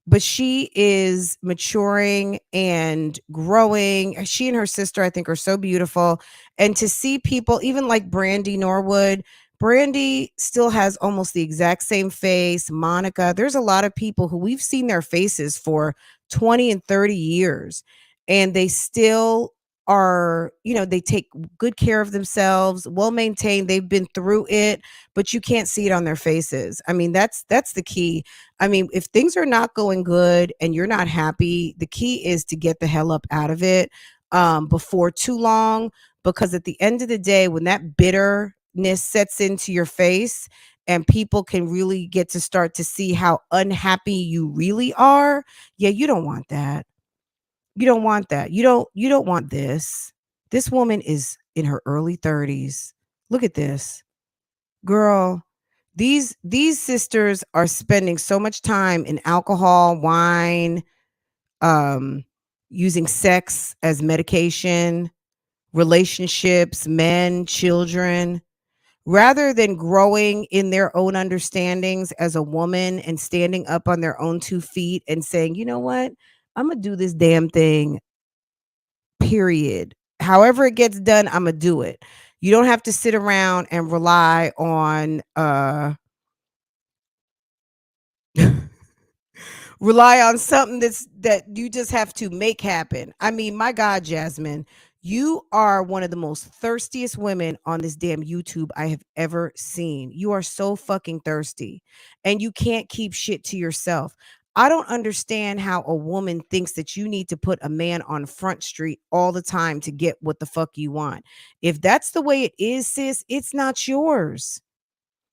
but she is maturing and growing. She and her sister, I think, are so beautiful. And to see people, even like Brandy Norwood, Brandy still has almost the exact same face. Monica, there's a lot of people who we've seen their faces for 20 and 30 years, and they still are, they take good care of themselves, well maintained. They've been through it, but you can't see it on their faces. I mean, that's the key. I mean, if things are not going good and you're not happy, the key is to get the hell up out of it before too long. Because at the end of the day, when that bitterness sets into your face and people can really get to start to see how unhappy you really are, yeah, you don't want that. You don't want that. You don't want this. This woman is in her early 30s. Look at this. Girl, these sisters are spending so much time in alcohol, wine, um, using sex as medication, relationships, men, children, rather than growing in their own understandings as a woman and standing up on their own 2 feet and saying, you know what? I'm gonna do this damn thing, period. However it gets done, I'm gonna do it. You don't have to sit around and rely on rely on something that you just have to make happen. I mean, my God, Jasmine, you are one of the most thirstiest women on this damn YouTube I have ever seen. You are so fucking thirsty, and you can't keep shit to yourself. I don't understand how a woman thinks that you need to put a man on Front Street all the time to get what the fuck you want. If that's the way it is, sis, it's not yours.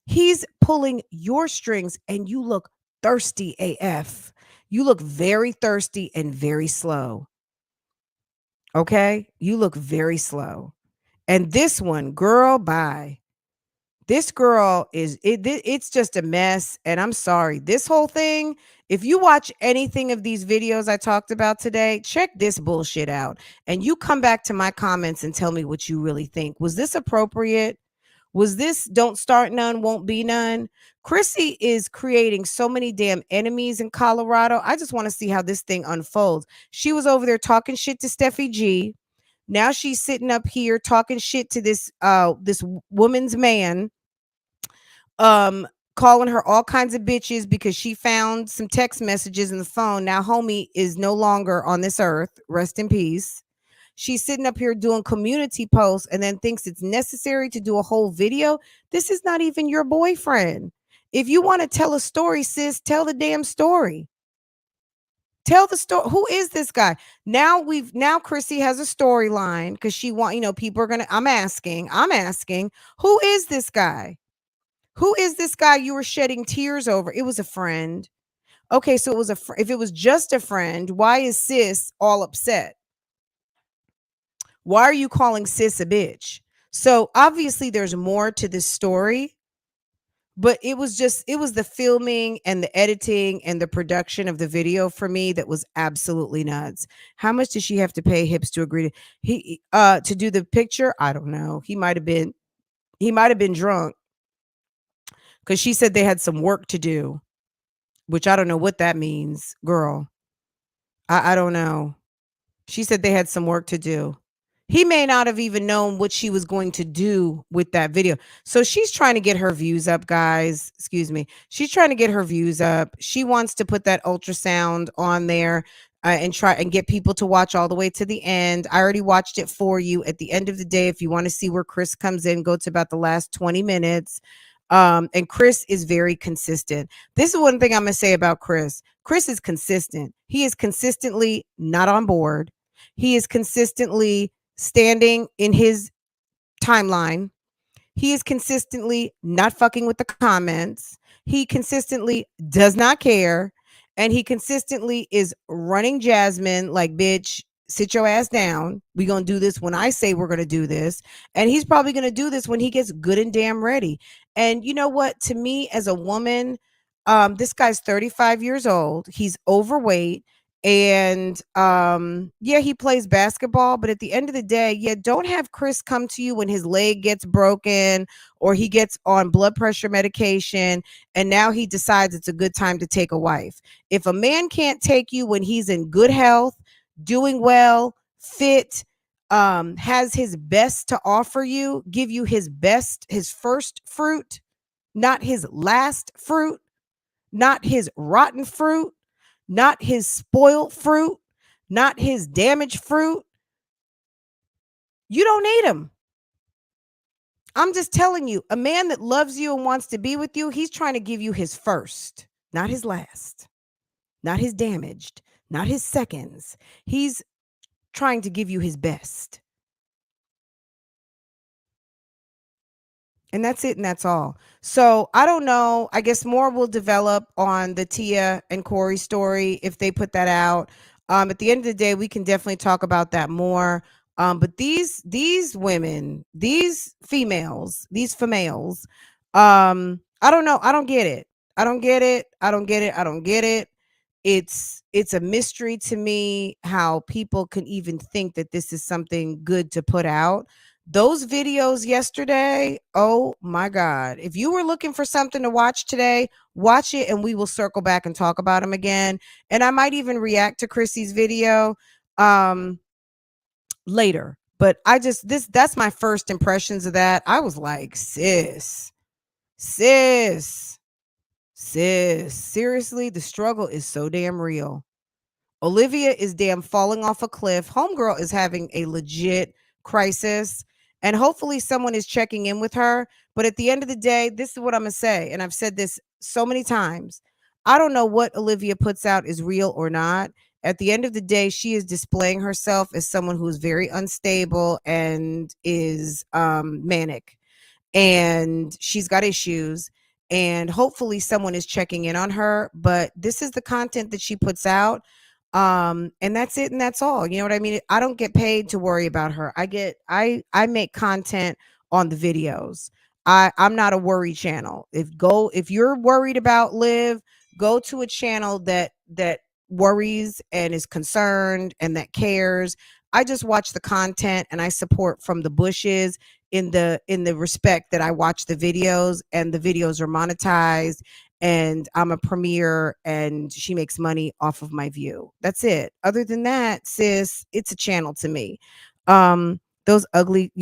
He's pulling your strings and you look thirsty AF. You look very thirsty and very slow. Okay? You look very slow. And this one, girl, bye. This girl it's just a mess, and I'm sorry. This whole thing, if you watch anything of these videos I talked about today, check this bullshit out and you come back to my comments and tell me what you really think. Was this appropriate? Was this don't start none, won't be none? Chrissy is creating so many damn enemies in Colorado. I just want to see how this thing unfolds. She was over there talking shit to Steffi G. Now she's sitting up here talking shit to this woman's man, um, calling her all kinds of bitches because she found some text messages in the phone. Now homie is no longer on this earth. Rest in peace. She's sitting up here doing community posts and then thinks it's necessary to do a whole video. This is not even your boyfriend. If you want to tell a story, sis, tell the damn story. Tell the story. Who is this guy? Now Chrissy has a storyline because she people are gonna. I'm asking, who is this guy? Who is this guy you were shedding tears over? It was a friend. Okay, so it was if it was just a friend, why is sis all upset? Why are you calling sis a bitch? So obviously there's more to this story, but it was the filming and the editing and the production of the video for me that was absolutely nuts. How much did she have to pay Hips to agree to do the picture? I don't know. He might have been drunk because she said they had some work to do, which I don't know what that means, girl. I don't know. She said they had some work to do. He may not have even known what she was going to do with that video. So she's trying to get her views up, guys. Excuse me. She's trying to get her views up. She wants to put that ultrasound on there and try and get people to watch all the way to the end. I already watched it for you. At the end of the day, if you want to see where Chris comes in, go to about the last 20 minutes. And Chris is very consistent. This is one thing I'm going to say about Chris. Chris is consistent. He is consistently not on board. He is consistently standing in his timeline. He is consistently not fucking with the comments. He consistently does not care. And he consistently is running Jasmine like, bitch, sit your ass down. We're going to do this when I say we're going to do this. And he's probably going to do this when he gets good and damn ready. And you know what? To me, as a woman, This guy's 35 years old. He's overweight. And yeah, he plays basketball, but at the end of the day, yeah, don't have Chris come to you when his leg gets broken or he gets on blood pressure medication and now he decides it's a good time to take a wife. If a man can't take you when he's in good health, doing well, fit, has his best to offer you, give you his best, his first fruit, not his last fruit, not his rotten fruit, not his spoiled fruit, not his damaged fruit. You don't need him. I'm just telling you, a man that loves you and wants to be with you, he's trying to give you his first, not his last, not his damaged, not his seconds. He's trying to give you his best. And that's it, and that's all. So I don't know. I guess more will develop on the Tia and Corey story if they put that out. At the end of the day, we can definitely talk about that more. But these women, these females, I don't know. I don't get it. I don't get it. I don't get it. I don't get it. It's a mystery to me how people can even think that this is something good to put out. Those videos yesterday, oh my God. If you were looking for something to watch today, watch it and we will circle back and talk about them again. And I might even react to Chrissy's video later. But that's my first impressions of that. I was like, sis, seriously, the struggle is so damn real. Olivia is damn falling off a cliff. Homegirl is having a legit crisis. And hopefully someone is checking in with her. But at the end of the day, this is what I'm going to say. And I've said this so many times. I don't know what Olivia puts out is real or not. At the end of the day, she is displaying herself as someone who is very unstable and is manic, and she's got issues, and hopefully someone is checking in on her, but this is the content that she puts out, and that's it and that's all. You know what I mean? I don't get paid to worry about her. I make content on the videos. I'm not a worry channel. If you're worried about Liv, go to a channel that worries and is concerned and that cares. I just watch the content and I support from the bushes in the respect that I watch the videos and the videos are monetized and I'm a premiere and she makes money off of my view. That's it. Other than that, sis, it's a channel to me. Those ugly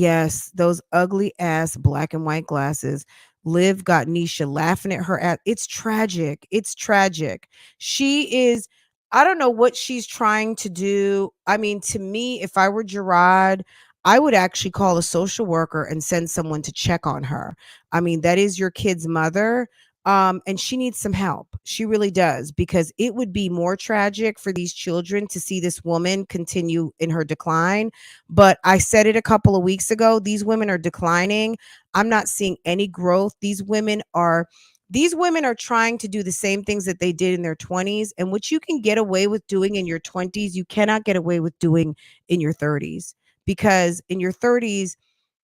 ass black and white glasses. Liv got Nisha laughing at her at. It's tragic. It's tragic. She is, I don't know what she's trying to do. I mean, to me, if I were Gerard, I would actually call a social worker and send someone to check on her. I mean, that is your kid's mother. And she needs some help. She really does, because it would be more tragic for these children to see this woman continue in her decline. But I said it a couple of weeks ago, these women are declining. I'm not seeing any growth. These women are trying to do the same things that they did in their 20s. And what you can get away with doing in your 20s, you cannot get away with doing in your 30s. Because in your 30s,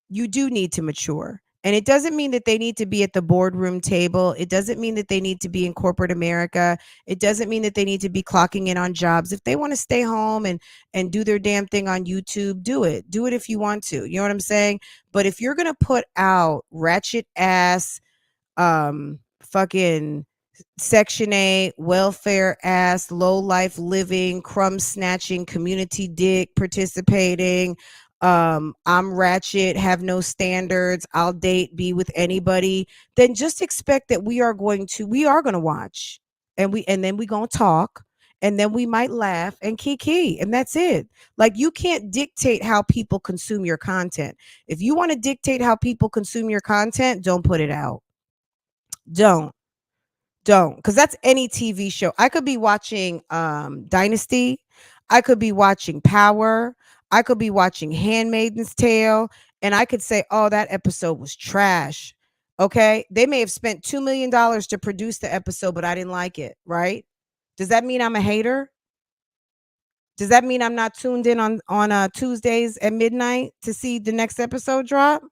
you do need to mature. And it doesn't mean that they need to be at the boardroom table. It doesn't mean that they need to be in corporate America. It doesn't mean that they need to be clocking in on jobs. If they want to stay home and do their damn thing on YouTube, do it. Do it if you want to. You know what I'm saying? But if you're going to put out ratchet ass fucking Section 8, welfare ass, low life living, crumb snatching, community dick participating, I'm ratchet, have no standards, I'll date, be with anybody, then just expect that we are going to watch, and then we going to talk, and then we might laugh and kiki, and that's it. Like, you can't dictate how people consume your content. If you want to dictate how people consume your content, don't put it out. Don't, because that's any TV show. I could be watching Dynasty, I could be watching Power, I could be watching Handmaiden's Tale, and I could say, oh, that episode was trash. Okay, they may have spent $2 million to produce the episode, but I didn't like it, right? Does that mean I'm a hater? Does that mean I'm not tuned in on Tuesdays at midnight to see the next episode drop?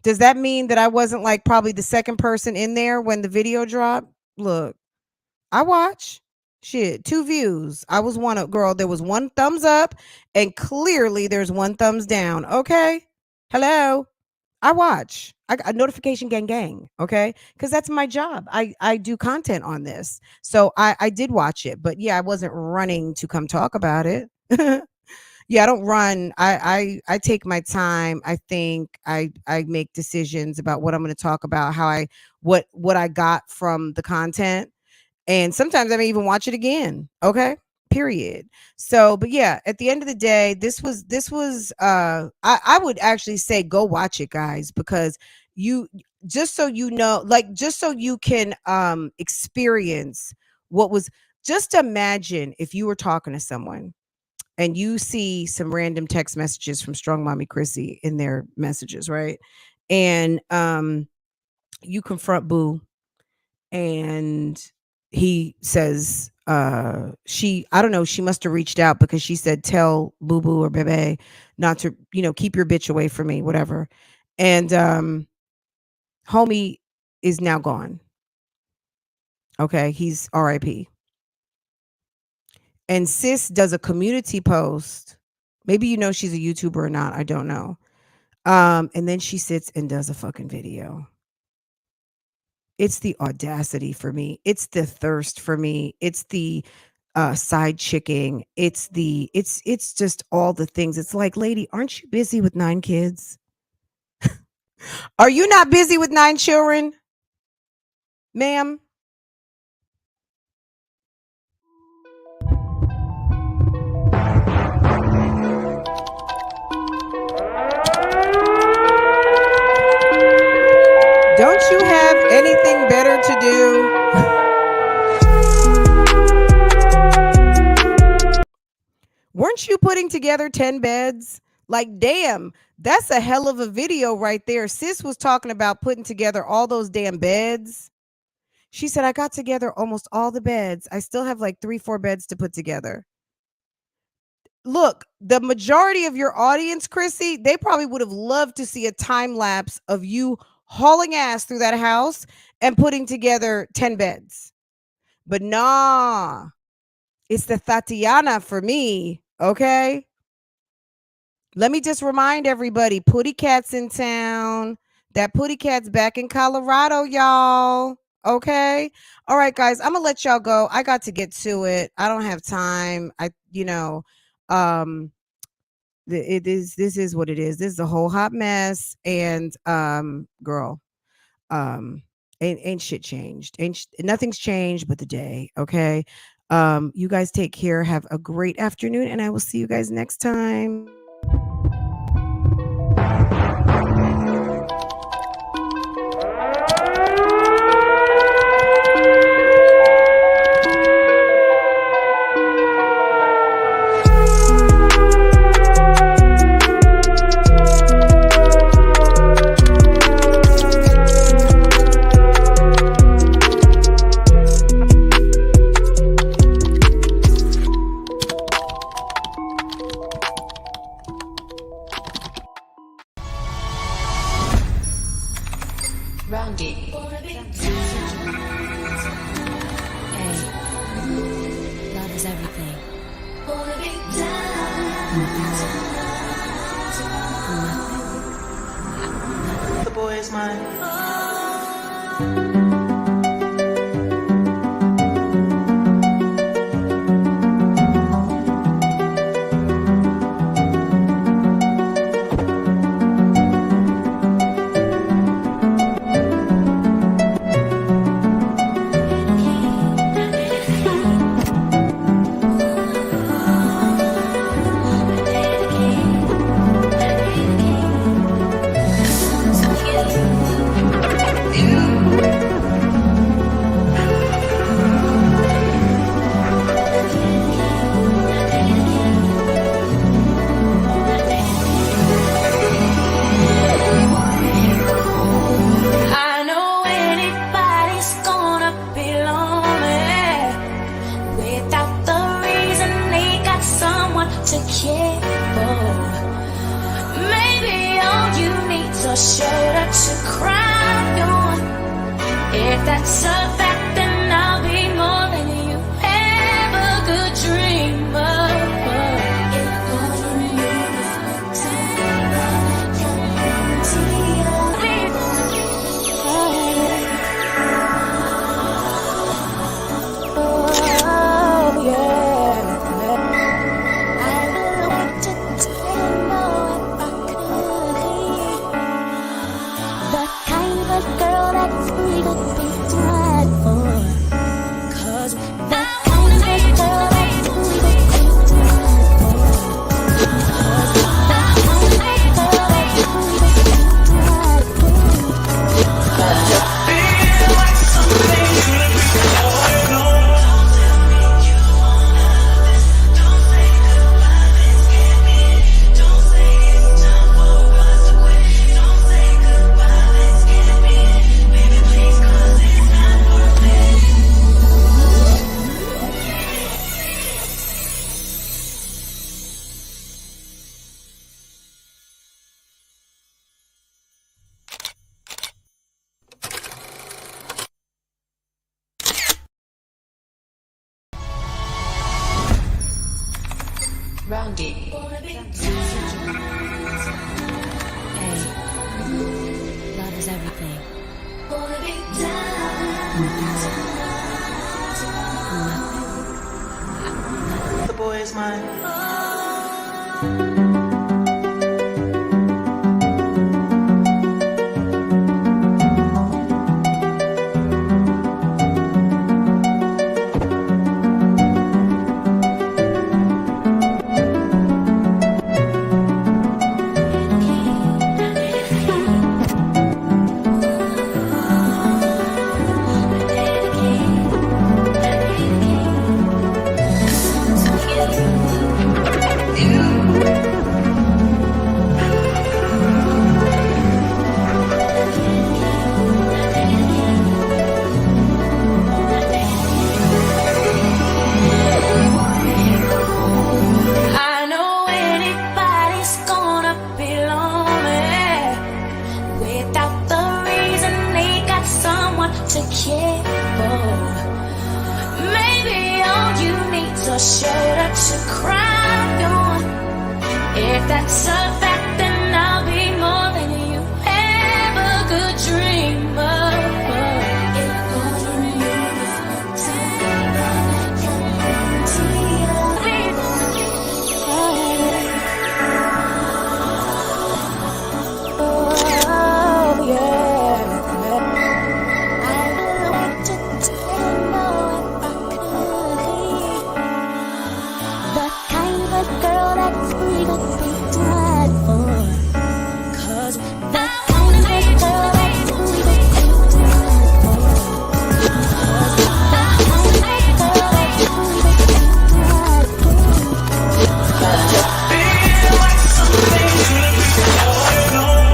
Does that mean that I wasn't like probably the second person in there when the video dropped? Look, I watch. Shit, 2 views. I was one girl. There was 1 thumbs up, and clearly there's 1 thumbs down. Okay, hello. I watch. I got a notification gang gang. Okay, because that's my job. I do content on this, so I did watch it. But yeah, I wasn't running to come talk about it. Yeah, I don't run. I take my time. I think I make decisions about what I'm going to talk about, how I what I got from the content, and sometimes I may even watch it again. Okay, period. So, but yeah, at the end of the day, this was I would actually say go watch it, guys, because you just so you know, like just so you can experience what was. Just imagine if you were talking to someone and you see some random text messages from Strong Mommy Chrissy in their messages, right? And you confront Boo, and he says, I don't know, she must have reached out because she said, tell Boo Boo or Bebe not to, keep your bitch away from me, whatever. And homie is now gone. Okay, he's RIP. And sis does a community post. Maybe she's a YouTuber or not. I don't know. And then she sits and does a fucking video. It's the audacity for me. It's the thirst for me. It's the side chicking. It's just all the things. It's like, lady, aren't you busy with 9 kids? Are you not busy with 9 children, ma'am? Don't you have anything better to do? Weren't you putting together 10 beds? Like, damn, that's a hell of a video right there. Sis was talking about putting together all those damn beds. She said, I got together almost all the beds. I still have like 3-4 beds to put together. Look, the majority of your audience, Chrissy, they probably would have loved to see a time lapse of you hauling ass through that house and putting together 10 beds. But nah, it's the Tatiana for me, okay? Let me just remind everybody, Putty Cat's in town. That Putty Cat's back in Colorado, y'all. Okay? All right, guys, I'm going to let y'all go. I got to get to it. I don't have time. This is what it is. This is a whole hot mess. And girl, ain't shit changed. Nothing's changed but the day. Okay. You guys take care. Have a great afternoon, and I will see you guys next time. The boy is mine. to show that you're crying. If that's a fact, then I'll be more than you ever could dream of. If all you need is time, oh yeah. I really wanted to know if I could be the kind of girl that's we could be tried for. 'Cause the kind of girl that's we could be tried for. 'Cause the kind of girl that's we could be tried for. Feel like something going on. Roundy. Hey, love is everything. The boy is mine. I know anybody's gonna be lonely without the reason they got someone to care for. Maybe all you need to show that you're crying. If that's a fact, then I'll be more than you ever could dream of. If all you need is time, oh yeah. I really wanted to know if I could be the kind of girl that's we could be tried for. 'Cause the kind of girl that's we could be tried for. 'Cause the kind of girl that's we could be tried for. Feel like something going on.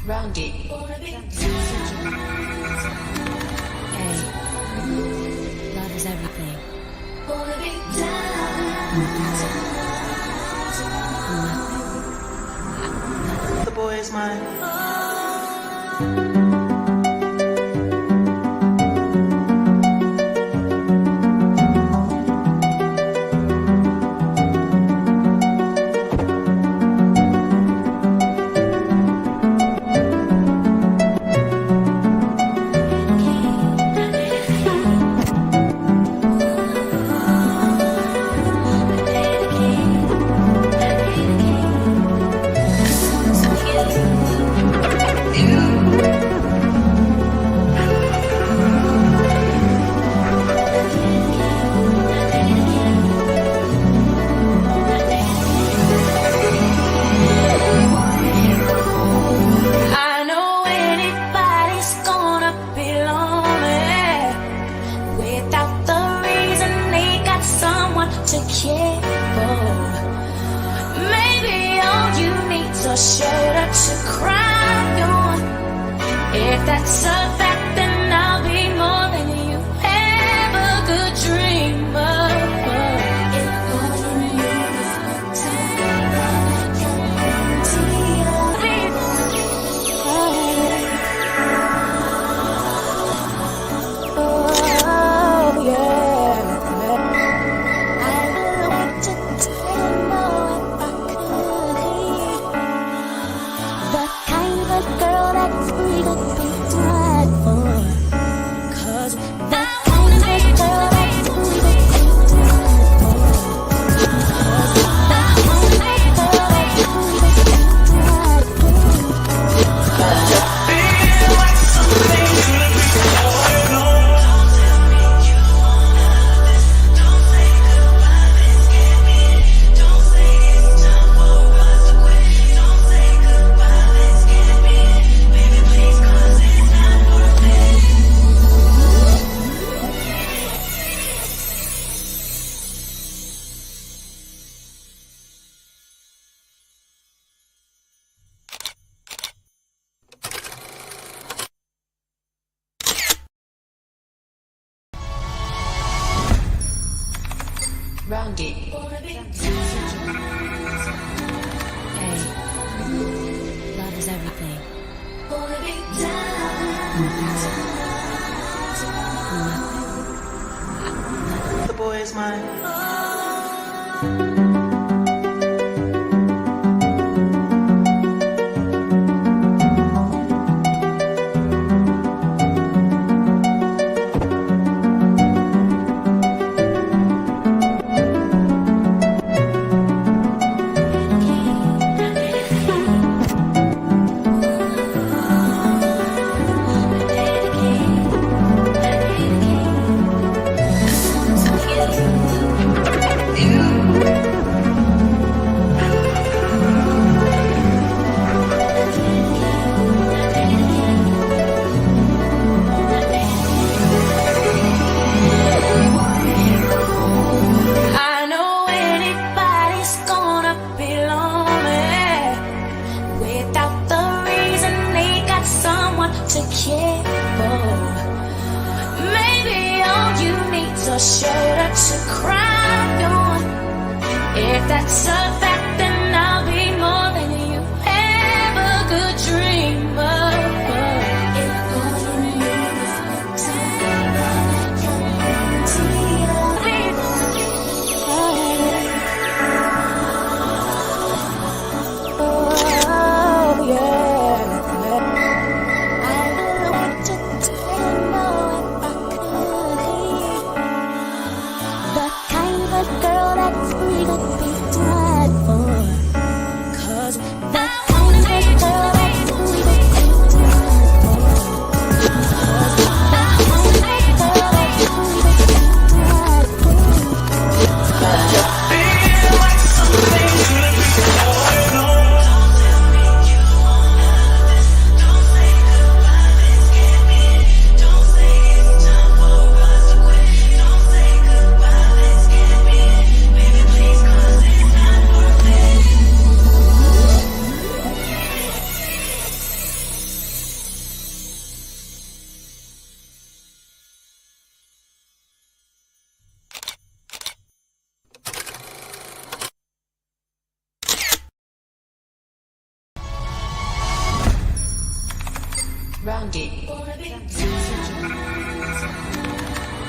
Roundy. Hey, love is everything. The boy is mine. a shoulder to cry on. If that's a fact, then I'll be more than you ever could dream of. If all you need is time, I guarantee you'll be oh, yeah. I really want to know if I could be the kind of girl that's free to be tried for. 'Cause the kind of girl that's free to be tried for. 'Cause the kind of girl that's free to be tried for. Feel like something could be going on. Hey, love is everything. The boy is mine. I know anybody's gonna be lonely without the reason they got someone to care for. Maybe all you need's a shoulder to cry on. If that's a fact, then I'll be more than you ever could dream of. If all you need is time, I guarantee you'll be oh, yeah. I really want to know if I could be the kind of girl that's free to be tried for. 'Cause the kind of girl that's free to be tried for. 'Cause the kind of girl that's free to be tried for. Feel like something could be going on.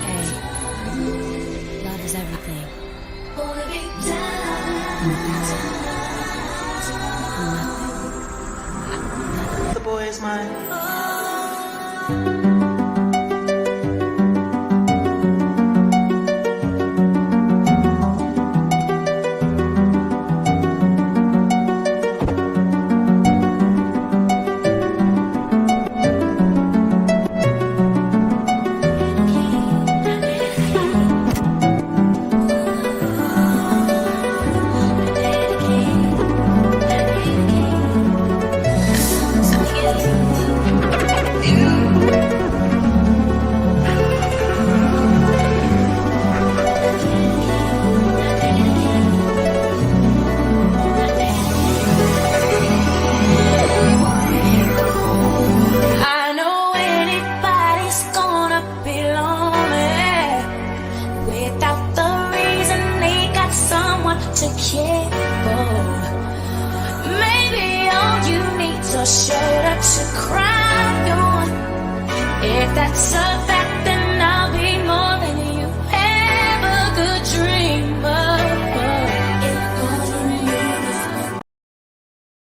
Hey, love is everything. The boy is mine. shoulder to cry on. If that's a